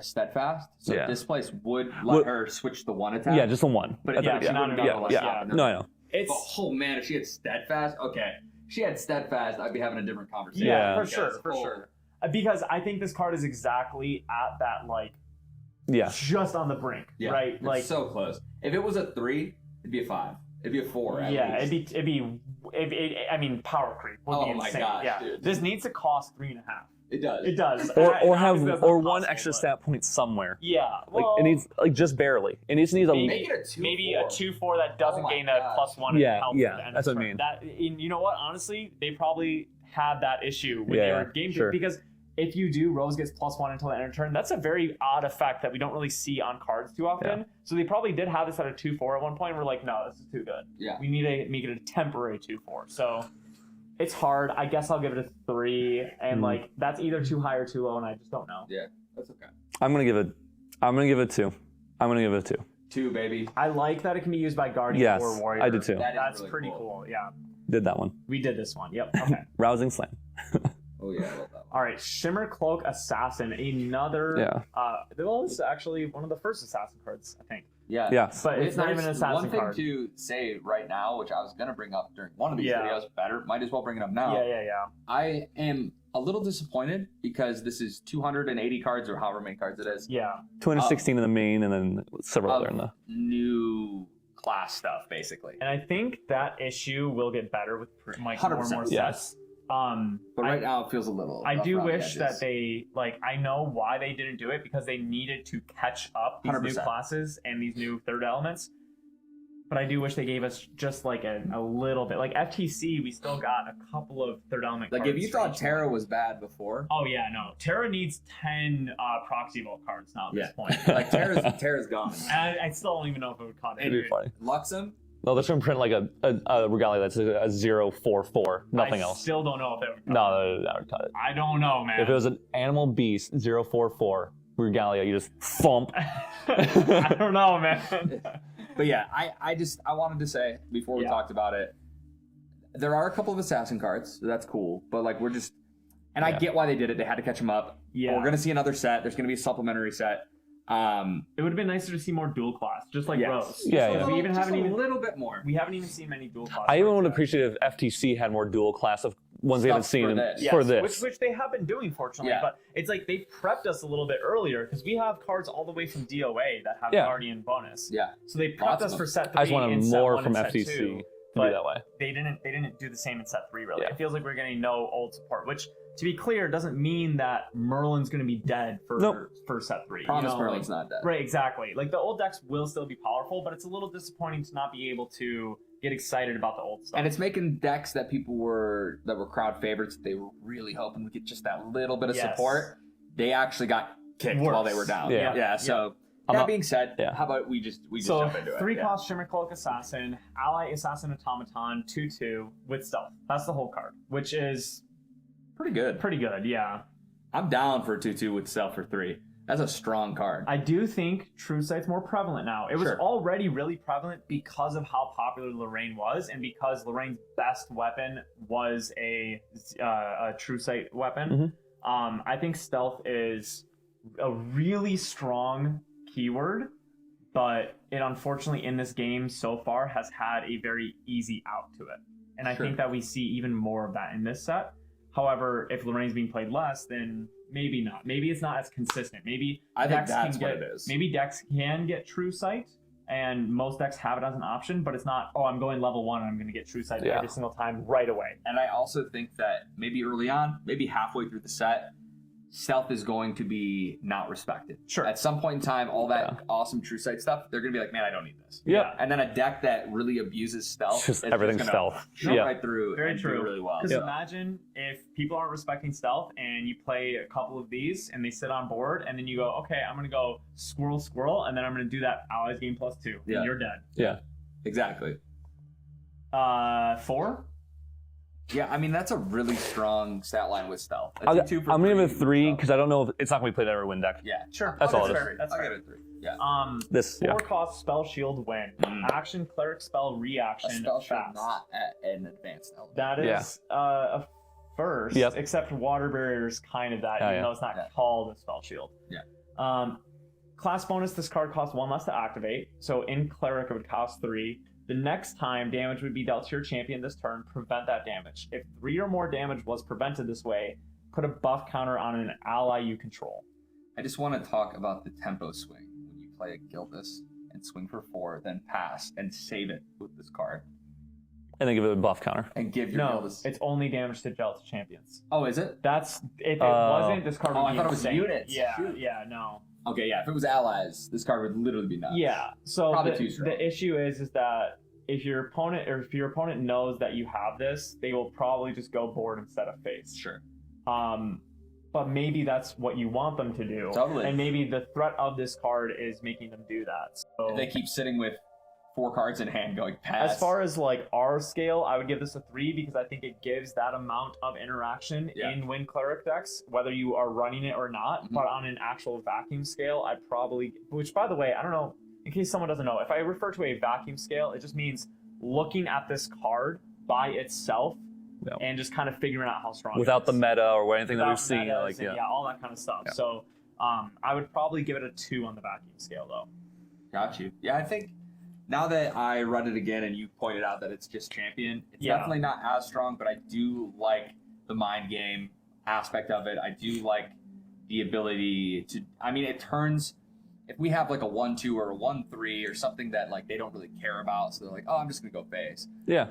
steadfast, so Yeah. displace would let her switch the 1 attack. Yeah, just the 1. But That's yeah, it, she's not another one. Yeah. No, I know. It's Oh man, if she had steadfast, okay. If she had steadfast, I'd be having a different conversation. yeah, Yeah. for sure, for sure. Because I think this card is exactly at that like Yeah. just on the brink, Yeah, right? it's Like so close. If it was a 3, it'd be a 5. It'd be a 4. At yeah, least. I mean, power creep would be Oh my insane. gosh, yeah, dude. this needs to cost 3.5. It does. It does, Or And have obviously that's or not 1 possible, extra but- stat point somewhere. Yeah, Like well, it needs like just barely. It needs a Make it a 2. maybe a 2/4 that doesn't Oh my gain a gosh. +1 Yeah, and help yeah, at the end that's of what I turn. mean. That, and you know what? Honestly, they probably had that issue with Yeah, your yeah, game sure. because if you do, Rose gets +1 until the end of turn. That's a very odd effect that we don't really see on cards too often. Yeah. So they probably did have this at a 2/4 at one point. And we're like, no, this is too good. Yeah. We need to make it a temporary 2/4. So it's hard. I guess I'll give it a 3, and like that's either too high or too low, and I just don't know. Yeah, that's okay. I'm gonna give it 2. I'm gonna give it a 2. 2, baby. I like that it can be used by Guardian Yes, or Warrior. I did too. That is That's really pretty cool. Yeah, Did that one. we did this one. Yep. Okay. Rousing slam. Oh yeah, I love that one. All right, Shimmer Cloak Assassin, another. Yeah. Well, this is actually one of the first assassin cards, I think. Yeah. Yes. But it's not even an There's assassin one thing card. to say right now, which I was gonna bring up during one of these Yeah. videos. Might as well bring it up now. Yeah. I am a little disappointed because this is 280 cards or however many cards it is. Yeah. 216 in the main and then several other in the. New class stuff, basically. And I think that issue will get better with like more and 100%, more yes. sets. But right now it feels a little. I rough do around the wish that edges. they I know why they didn't do it because they needed to catch up these new 100%. classes and these new third elements. But I do wish they gave us just like a little bit. Like FTC, we still got a couple of third element Like cards. if you for thought each Terra one. was bad before, Oh yeah, no. Terra needs 10 proxy vault cards now at this point. like Terra's gone. And I still don't even know if it would cut it. It'd be funny. Luxem, No, they're trying to print like a regalia that's a 044. Nothing I else. still don't know if it would cut No, that would cut it. I don't know, man. If it was an animal beast 044 regalia, you just thump. I don't know, man. but yeah, I wanted to say before we Yeah. talked about it, there are a couple of assassin cards. So that's cool, but like we're just, and I Yeah. get why they did it. They had to catch them up. Yeah. We're gonna see another set. There's gonna be a supplementary set. It would have been nicer to see more dual class, just like Yes. Rose. Yeah, So yeah. We even just haven't a even little bit more. we haven't even seen many dual class. I even cards would yet. appreciate if FTC had more dual class of ones we haven't Stuff seen for in- this. for Yes, this. which they have been doing, fortunately. Yeah. But it's like they prepped us a little bit earlier because we have cards all the way from DOA that have Yeah. Guardian bonus. Yeah. So they prepped Lots us of for set 3 I just wanted and set more 1 from and set FTC 2, to but be that way. They didn't do the same in set 3 really. Yeah. It feels like we're getting no old support, which to be clear doesn't mean that Merlin's going to be dead for Nope. for set 3. Promise you know, Merlin's like, not dead. Right, exactly. Like the old decks will still be powerful, but it's a little disappointing to not be able to get excited about the old stuff. And it's making decks that were crowd favorites. They were really hoping we get just that little bit of Yes. support. They actually got kicked Worse. while they were down. Yeah. Yeah. So I'm that not- being said, yeah. how about we just So jump into it? 3 Yeah. cost Shimmer Cloak Assassin, Ally Assassin Automaton, 2/2 with stealth. That's the whole card, which is Pretty good. pretty good. Yeah, I'm down for 2/2 with Stealth for 3. That's a strong card. I do think True Sight's more prevalent now. It was Sure. already really prevalent because of how popular Lorraine was, and because Lorraine's best weapon was a True Sight weapon. I think stealth is a really strong keyword, but it unfortunately in this game so far has had a very easy out to it. And I think that we see even more of that in this set. However, if Lorraine's being played less, then maybe not. Maybe it's not as consistent. Maybe I think decks that's can what get, it is. Maybe decks can get True Sight, and most decks have it as an option, but it's not, oh, I'm going level 1 and I'm going to get True Sight every single time right away. And I also think that maybe early on, maybe halfway through the set, stealth is going to be not respected. Sure. At some point in time, all that awesome True Sight stuff, they're going to be like, man, I don't need this. Yeah. And then a deck that really abuses stealth Just is everything's gonna stealth. jump Yeah. right through Very and true. do really well. Because imagine if people aren't respecting stealth and you play a couple of these and they sit on board and then you go, okay, I'm going to go squirrel, and then I'm going to do that allies game +2. Yeah. And you're dead. Yeah. Exactly. 4? Yeah, I mean, that's a really strong stat line with stealth. I'm It's a 2 for going to give it a 3 3 stealth. because I don't know if it's not going to be played every win deck. Yeah, Sure. That's all it is. fair. That's I'll fair. give it a 3. Yeah. This, 4 cost spell shield win. Action cleric spell reaction. A spell should fast. not at an advanced element. That is a first, Yep. except water barrier is kind of that, even though it's not called a spell shield. Yeah. Class bonus, this card costs 1 less to activate. So in cleric it would cost 3. The next time damage would be dealt to your champion this turn, prevent that damage. If 3 or more damage was prevented this way, put a buff counter on an ally you control. I just want to talk about the tempo swing when you play a Gildas and swing for 4, then pass and save it with this card And then give it a buff counter. and give your No, Gildas. it's only damage to dealt to champions. Oh, is it? That's if it wasn't, this card would Oh, be I thought it was insane. units. Yeah, Shoot. yeah, no. Okay, yeah. If it was allies, this card would literally be nuts. Yeah. So Probably too strong. the issue is that if your opponent knows that you have this, they will probably just go board instead of face. Sure. But maybe that's what you want them to do. Totally. And maybe the threat of this card is making them do that. So If they keep sitting with 4 cards in hand going pass. as far as like our scale, I would give this a 3 because I think it gives that amount of interaction in Wind Cleric decks, whether you are running it or not. But on an actual vacuum scale, I'd probably, which by the way, I don't know, in case someone doesn't know, if I refer to a vacuum scale, it just means looking at this card by itself and just kind of figuring out how strong Without it the is. meta or anything that Without we've seen. metas Like, and, all that kind of stuff. Yeah. So I would probably give it a 2 on the vacuum scale, though. Got you. Yeah, I think now that I run it again and you pointed out that it's just champion, it's definitely not as strong, but I do like the mind game aspect of it. I do like the ability to, I mean, it turns, if we have like a 1-2 or a 1-3 or something that like they don't really care about, so they're like, oh, I'm just going to go face. yeah.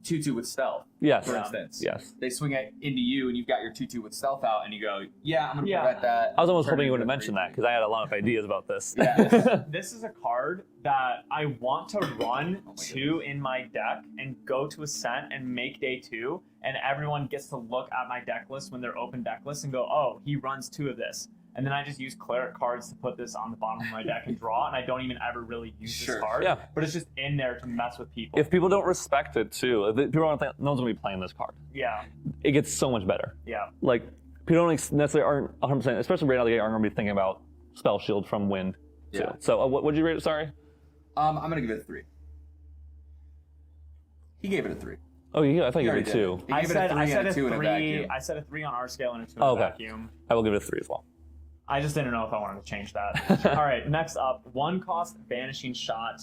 2-2 with stealth, Yes. for instance. Yes. They swing it into you and you've got your 2-2 with stealth out and you go, yeah, I'm going to prevent that. I was almost Turn hoping it you would into have a mentioned 3-3. that because I had a lot of ideas about this. Yeah. This is a card that I want to run 2 in my deck and go to Ascent and make day 2, and everyone gets to look at my deck list when they're open deck list and go, oh, he runs 2 of this. And then I just use cleric cards to put this on the bottom of my deck and draw, and I don't even ever really use this card. Yeah. But it's just in there to mess with people. If people don't respect it too, if people don't think no one's gonna be playing this card, Yeah, it gets so much better. yeah. Like people don't necessarily aren't 100%, especially right out of the gate, aren't gonna be thinking about spell shield from wind. Too. Yeah. So what did you rate it? Sorry. I'm going to give it a 3. He gave it a 3. Oh yeah, I thought you already gave it did. 2. He gave it a 3 and a 2 in a 3. vacuum. I said a 3 on our scale and a 2 Oh, in a okay. vacuum. I will give it a 3 as well. I just didn't know if I wanted to change that. All right, next up, 1 cost Vanishing Shot,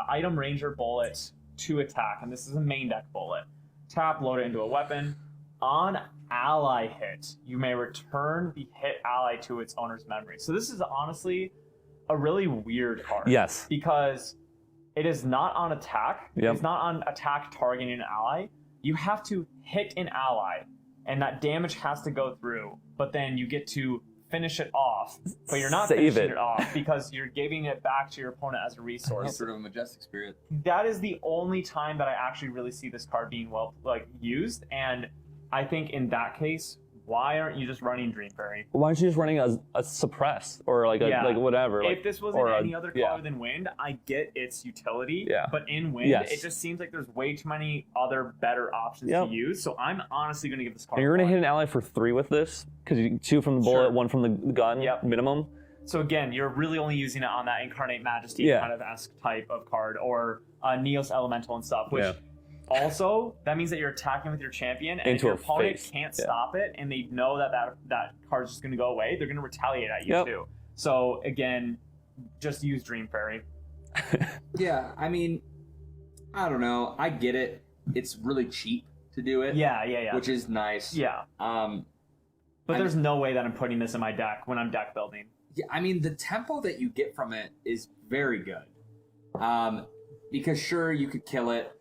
item ranger bullet, 2 attack, and this is a main deck bullet. Tap, load it into a weapon. On ally hit, you may return the hit ally to its owner's memory. So this is honestly a really weird card. Yes. Because it is not on attack. Yep. It's not on attack targeting an ally. You have to hit an ally, and that damage has to go through, but then you get to finish it off, but you're not Save finishing it. it off because you're giving it back to your opponent as a He's resource. sort of a majestic spirit. That is the only time that I actually really see this card being used, and I think in that case, why aren't you just running Dream Fairy? Why aren't you just running a suppress or like whatever? If this wasn't or any other color than Wind, I get its utility. Yeah. But in Wind, Yes. it just seems like there's way too many other better options to use. So I'm honestly going to give this card. And you're gonna 1. hit an ally for 3 with this because you 2 from the bullet, Sure. 1 from the gun, minimum. So again, you're really only using it on that Incarnate Majesty kind of esque type of card, or Neos Elemental and stuff, which Also, that means that you're attacking with your champion, and if Into your a opponent face. can't Yeah. stop it, and they know that card's just going to go away, they're going to retaliate at you too. So again, just use Dream Fairy. Yeah, I mean, I don't know. I get it. It's really cheap to do it. Yeah. Which is nice. Yeah. But there's no way that I'm putting this in my deck when I'm deck building. Yeah, I mean, the tempo that you get from it is very good. Because sure, you could kill it,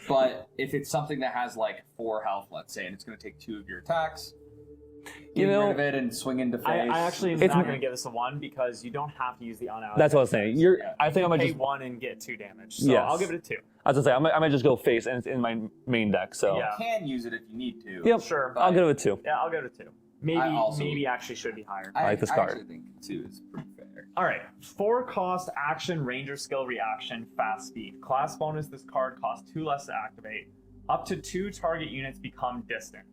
but if it's something that has like 4 health, let's say, and it's going to take 2 of your attacks, get rid of it and swing into face. I actually am not going to give this a 1 because you don't have to use the unallocated. That's what I was saying. I think I might pay just 1 and get 2 damage. So Yes. I'll give it a 2. I was gonna say I might just go face, and it's in my main deck. So Yeah. You can use it if you need to. yep, Sure. I'll give it a 2. Yeah, I'll give it a 2. Maybe actually should be higher. I like this I card. actually think 2 is pretty fair. All right, 4 cost action, ranger skill reaction, fast speed. Class bonus, this card costs 2 less to activate. Up to 2 target units become distant.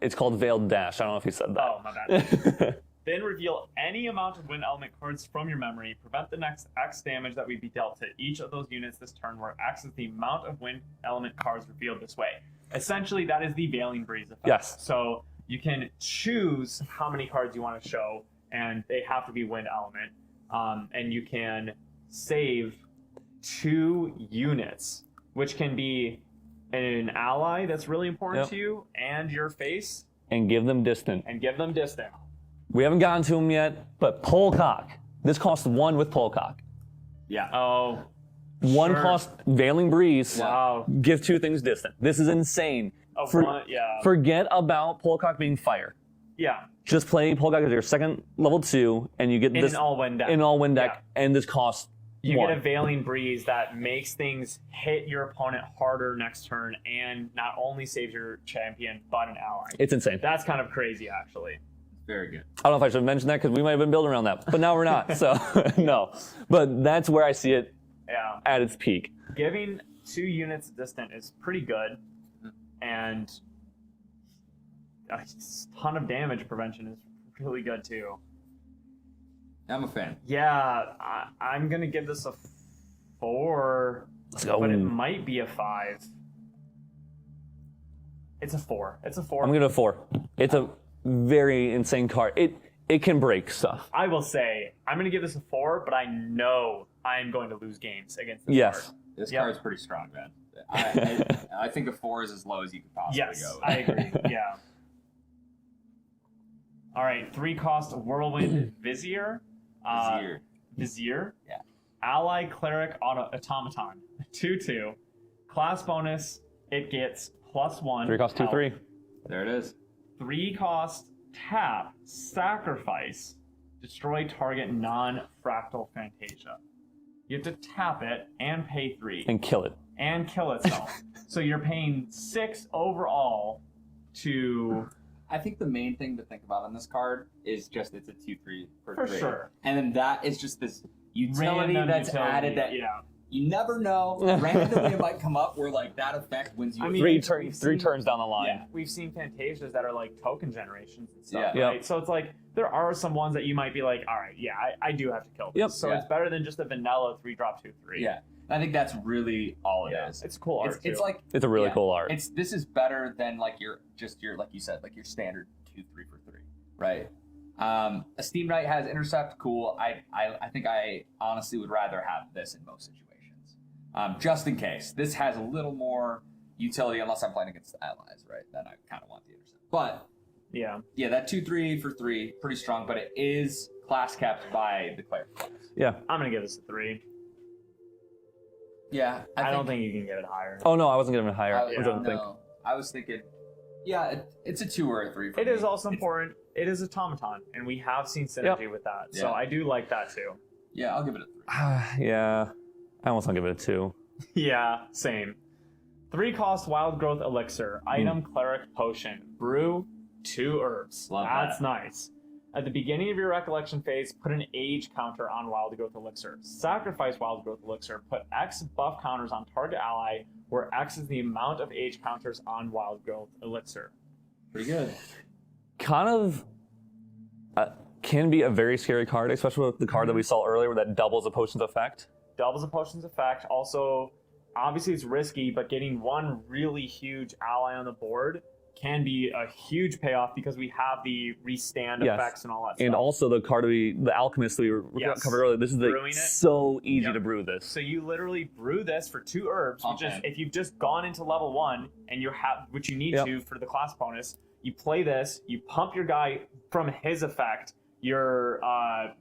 It's called Veiled Dash. I don't know if he said that. Oh, my bad. Then reveal any amount of wind element cards from your memory. Prevent the next X damage that would be dealt to each of those units this turn, where X is the amount of wind element cards revealed this way. Essentially, that is the Veiling Breeze effect. Yes. So you can choose how many cards you want to show, and they have to be wind element. And you can save 2 units, which can be an ally that's really important Yep. to you, and your face, And give them distant. and give them distant. We haven't gotten to him yet, but Polcock. This costs 1 with Polcock. Yeah. Oh, 1 Sure. cost Veiling Breeze. wow. Give 2 things distant. This is insane. Oh, yeah. Forget about Polcock being fire. Yeah. Just play Polcock as your second level 2, and you get In this an all-wind deck. in all win deck, and this costs You 1. get a Veiling Breeze that makes things hit your opponent harder next turn, and not only saves your champion, but an ally. It's insane. That's kind of crazy, actually. Very good. I don't know if I should mention that because we might have been building around that, but now we're not. So no, but that's where I see it Yeah. at its peak. Giving 2 units distant is pretty good, and a ton of damage prevention is really good, too. I'm a fan. Yeah, I'm going to give this a 4. Let's go. But it might be a 5. It's a 4. It's a 4. I'm gonna go 4. It's a very insane card. It can break stuff. I will say, I'm going to give this a 4, but I know I'm going to lose games against this Yes. card. This Yep. card's pretty strong, man. I think a 4 is as low as you could possibly Yes, go. I agree. Yeah. All right, 3 cost Whirlwind Vizier. Vizier. Yeah. Ally Cleric Automaton. 2/2. Class bonus, it gets +1. 3 cost 2, health. 3. There it is. 3 cost tap, sacrifice, destroy target non-fractal Fantasia. You have to tap it and pay 3 And kill it. and kill itself. So you're paying 6 overall to I think the main thing to think about on this card is just it's a 2/3 for for 3. sure. And then that is just this utility Random that's utility, added that yeah. you never know. Randomly it might come up where like that effect wins you. I a mean, 3 we've turns seen- down the line. Yeah, we've seen Fantasias that are like token generations and stuff, Yeah. right? Yep. So it's like there are some ones that you might be like, all right, yeah, I do have to kill this. Yep. So Yeah. it's better than just a vanilla 3-drop 2/3. Yeah. I think that's really all it is. It's cool art It's too. like It's a really yeah, cool art. This is better than like your like you said, like your standard 2/3 for 3, right? A Steam Knight has intercept, cool. I think I honestly would rather have this in most situations. Just in case. This has a little more utility unless I'm playing against allies, right? Then I kind of want the intercept. But yeah. yeah, that 2/3 for 3, pretty strong, but it is class capped by the cleric class. Yeah. I'm gonna give this a 3. Yeah, I don't think you can give it higher. Oh no, I wasn't giving it higher. I, I was trying to think. no, I was thinking, yeah, it's a 2 or a 3 for It me. is also important. It is automaton, and we have seen synergy with that. So Yeah. I do like that too. Yeah, I'll give it a 3. Yeah. I almost want to give it a 2. Yeah, same. 3 cost wild growth elixir, item cleric potion, brew 2 herbs. Love That's that. nice. At the beginning of your recollection phase, put an age counter on wild growth elixir. Sacrifice wild growth elixir. Put X buff counters on target ally, where X is the amount of age counters on wild growth elixir. Pretty good. Kind of can be a very scary card, especially with the card that we saw earlier that doubles a potion's effect. Doubles a potion's effect. Also, obviously it's risky, but getting one really huge ally on the board can be a huge payoff because we have the restand effects and all that stuff. And also the card the Alchemist we covered earlier. This is so easy to brew this. So you literally brew this for 2 herbs. If you've just gone into level 1 and you have which you need to for the class bonus, you play this, you pump your guy from his effect. You're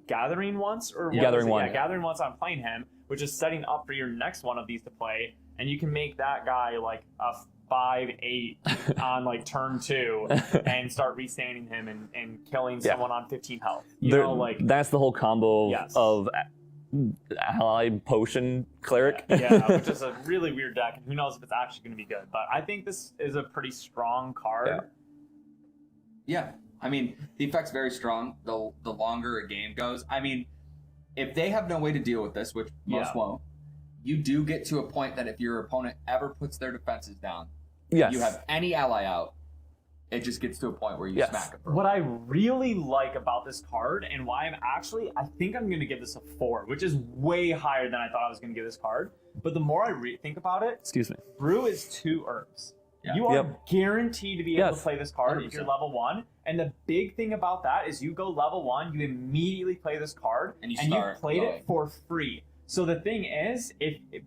gathering once gathering one. Yeah, gathering once on playing him, which is setting up for your next one of these to play, and you can make that guy like a 5/8 on like turn 2 and start restanding him and killing someone on 15 health. That's the whole combo of ally potion cleric. Which is a really weird deck, and who knows if it's actually going to be good. But I think this is a pretty strong card. Yeah. I mean, the effect's very strong the longer a game goes. I mean, if they have no way to deal with this, which most won't, you do get to a point that if your opponent ever puts their defenses down, you have any ally out, it just gets to a point where you smack it. What I really like about this card and why I think I'm going to give this a 4, which is way higher than I thought I was going to give this card. But the more I think about it, brew is 2 herbs. Yeah. You are guaranteed to be able to play this card 100%. If you're level 1. And the big thing about that is you go level 1, you immediately play this card, and you played it for free. So the thing is,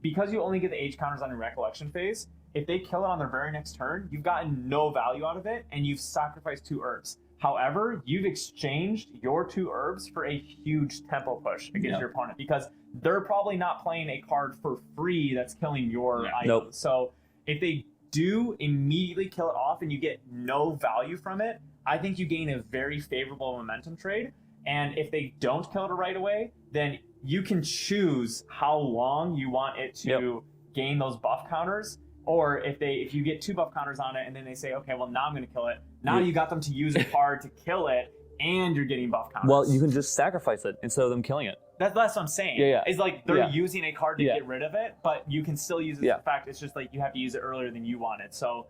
because you only get the H counters on your recollection phase, if they kill it on their very next turn, you've gotten no value out of it, and you've sacrificed 2 herbs. However, you've exchanged your 2 herbs for a huge tempo push against your opponent, because they're probably not playing a card for free that's killing your item. So if they do immediately kill it off and you get no value from it, I think you gain a very favorable momentum trade. And if they don't kill it right away, then you can choose how long you want it to gain those buff counters. Or if you get 2 buff counters on it and then they say, okay, well, now I'm going to kill it. Now you got them to use a card to kill it, and you're getting buff counters. Well, you can just sacrifice it instead of them killing it. That's what I'm saying. It's like they're using a card to get rid of it, but you can still use it. In fact, it's just like you have to use it earlier than you want it. So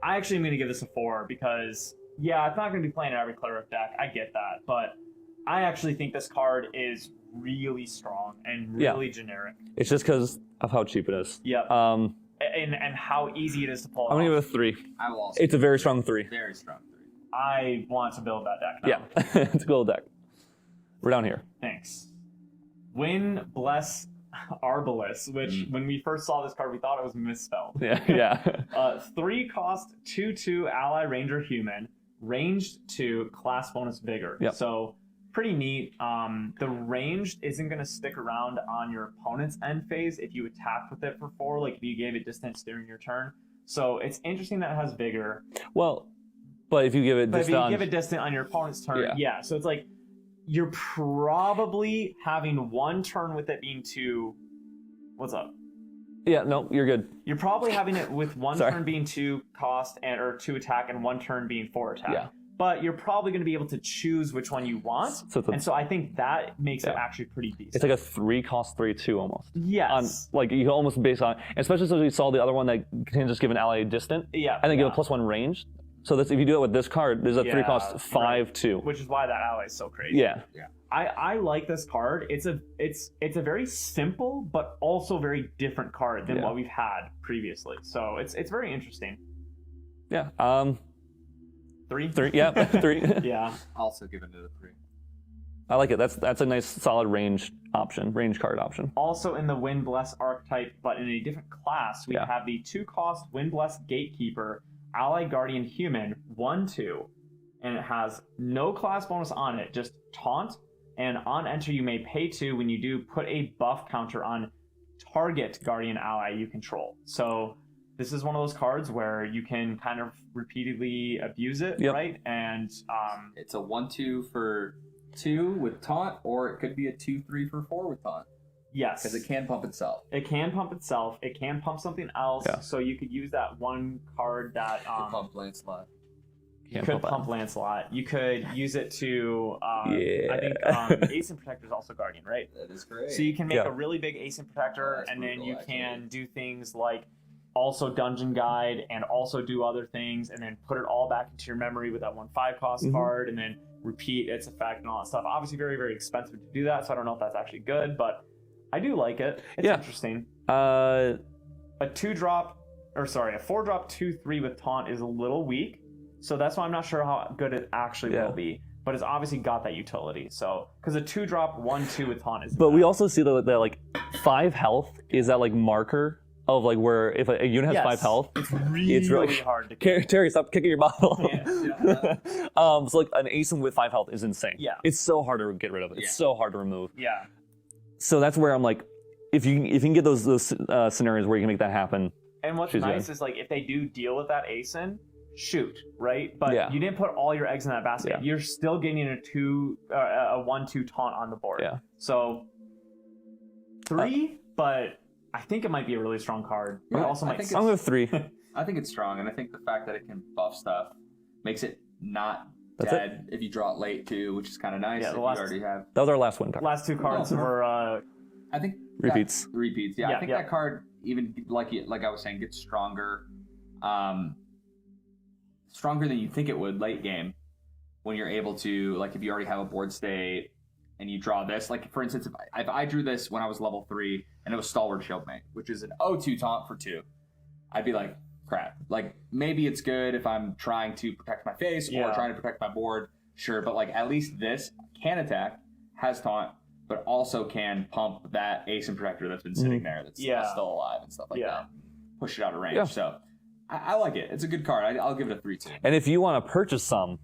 I actually am going to give this a 4 because, it's not going to be playing in every cleric deck. I get that. But I actually think this card is really strong and really generic. It's just because of how cheap it is. And how easy it is to pull I'm going to off. give it a 3. I will also. It's a very strong 3. Very strong 3. I want to build that deck now. It's a cool deck. We're down here. Thanks. Win Bless Arbalest, which when we first saw this card, we thought it was misspelled. 3 cost 2/2 ally ranger human, ranged 2 class bonus vigor. So pretty neat. The ranged isn't going to stick around on your opponent's end phase if you attack with it for 4, like if you gave it distance during your turn. So it's interesting that it has vigor. Well, but if you give it distant on your opponent's turn, so it's like you're probably having 1 turn with it being 2. What's up? Yeah, no, you're good. You're probably having it with 1 turn being 2 cost or 2 attack and 1 turn being 4 attack. But you're probably going to be able to choose which one you want. So I think that makes it actually pretty decent. It's like a 3 cost 3/2 almost. Yes. Like you can almost base on, especially since we saw the other one that can just give an ally distant. And then give a +1 range. So if you do it with this card, there's a 3 cost 5/2. Which is why that ally is so crazy. I like this card. It's a very simple but also very different card than what we've had previously. So it's very interesting. 3? 3, 3. Also give it a 3. I like it. That's a nice solid range card option. Also in the Wind Bless archetype, but in a different class, we have the 2 cost Wind Bless Gatekeeper, Ally Guardian Human, 1/2, and it has no class bonus on it, just taunt, and on enter you may pay 2 when you do put a buff counter on target Guardian ally you control. So this is one of those cards where you can kind of repeatedly abuse it, right? And it's a 1/2 for 2 with taunt, or it could be a 2/3 for 4 with taunt. Yes. Because it can pump itself. It can pump itself. It can pump something else. So you could use that one card that pump Lancelot. You could pump Lancelot. You could use it to I think Ace Protector is also Guardian, right? That is great. So you can make a really big Ace Protector, and then you can do things like also Dungeon Guide and also do other things, and then put it all back into your memory with that 1/5 cost card, and then repeat its effect and all that stuff. Obviously very, very expensive to do that, so I don't know if that's actually good, but I do like it. It's interesting. a 4-drop 2/3 with taunt is a little weak, so that's why I'm not sure how good it actually will be. But it's obviously got that utility. So because a 2-drop 1/2 with taunt is. But we also see that like 5 health is that like marker of like where if a unit has 5 health, it's really hard to kill. Terry, stop kicking your bottle. Yeah. So like an ASIN with 5 health is insane. Yeah. It's so hard to get rid of. It's so hard to remove. Yeah. So that's where I'm like, if you can get those scenarios where you can make that happen. And what's nice is like if they do deal with that ASIN, shoot, right? But you didn't put all your eggs in that basket. You're still getting a 1/2 taunt on the board. Yeah. So 3, but I think it might be a really strong card. But Yeah, also I might. think I'm with 3. I think it's strong, and I think the fact that it can buff stuff makes it not That's dead if you draw it late too, which is kind of nice. Yeah, if the you last- already have. That was our last win card. Last 2 cards were. I think Repeats. Repeats. Yeah, Yeah, I think yeah. that card even like I was saying gets stronger, stronger than you think it would late game when you're able to like if you already have a board state and you draw this. Like for instance, if I drew this when I was level 3 and it was Stalwart Shieldmate, which is an 0/2 taunt for 2, I'd be like, crap. Like maybe it's good if I'm trying to protect my face or trying to protect my board, sure. But like at least this can attack, has taunt, but also can pump that ASIN protector that's been sitting there that's still alive and stuff like that. Push it out of range. Yeah. So I like it. It's a good card. I'll give it a 3/2. And if you want to purchase some,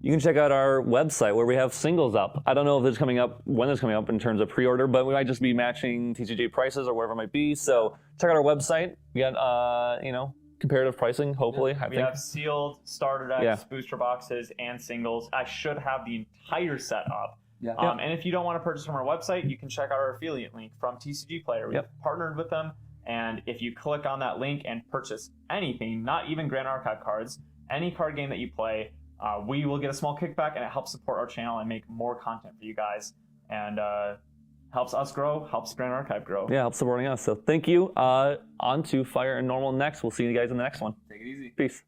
you can check out our website where we have singles up. I don't know if it's coming up, when it's coming up in terms of pre-order, but we might just be matching TCG prices or whatever it might be. So check out our website. We got, comparative pricing, hopefully. I We think. have sealed starter decks, booster boxes, and singles. I should have the entire set up. Yeah. And if you don't want to purchase from our website, you can check out our affiliate link from TCG Player. We've partnered with them, and if you click on that link and purchase anything, not even Grand Archive cards, any card game that you play, we will get a small kickback, and it helps support our channel and make more content for you guys, and helps us grow, helps Grand Archive grow. Yeah, help supporting us. So thank you. On to Fire and Normal next. We'll see you guys in the next one. Take it easy. Peace.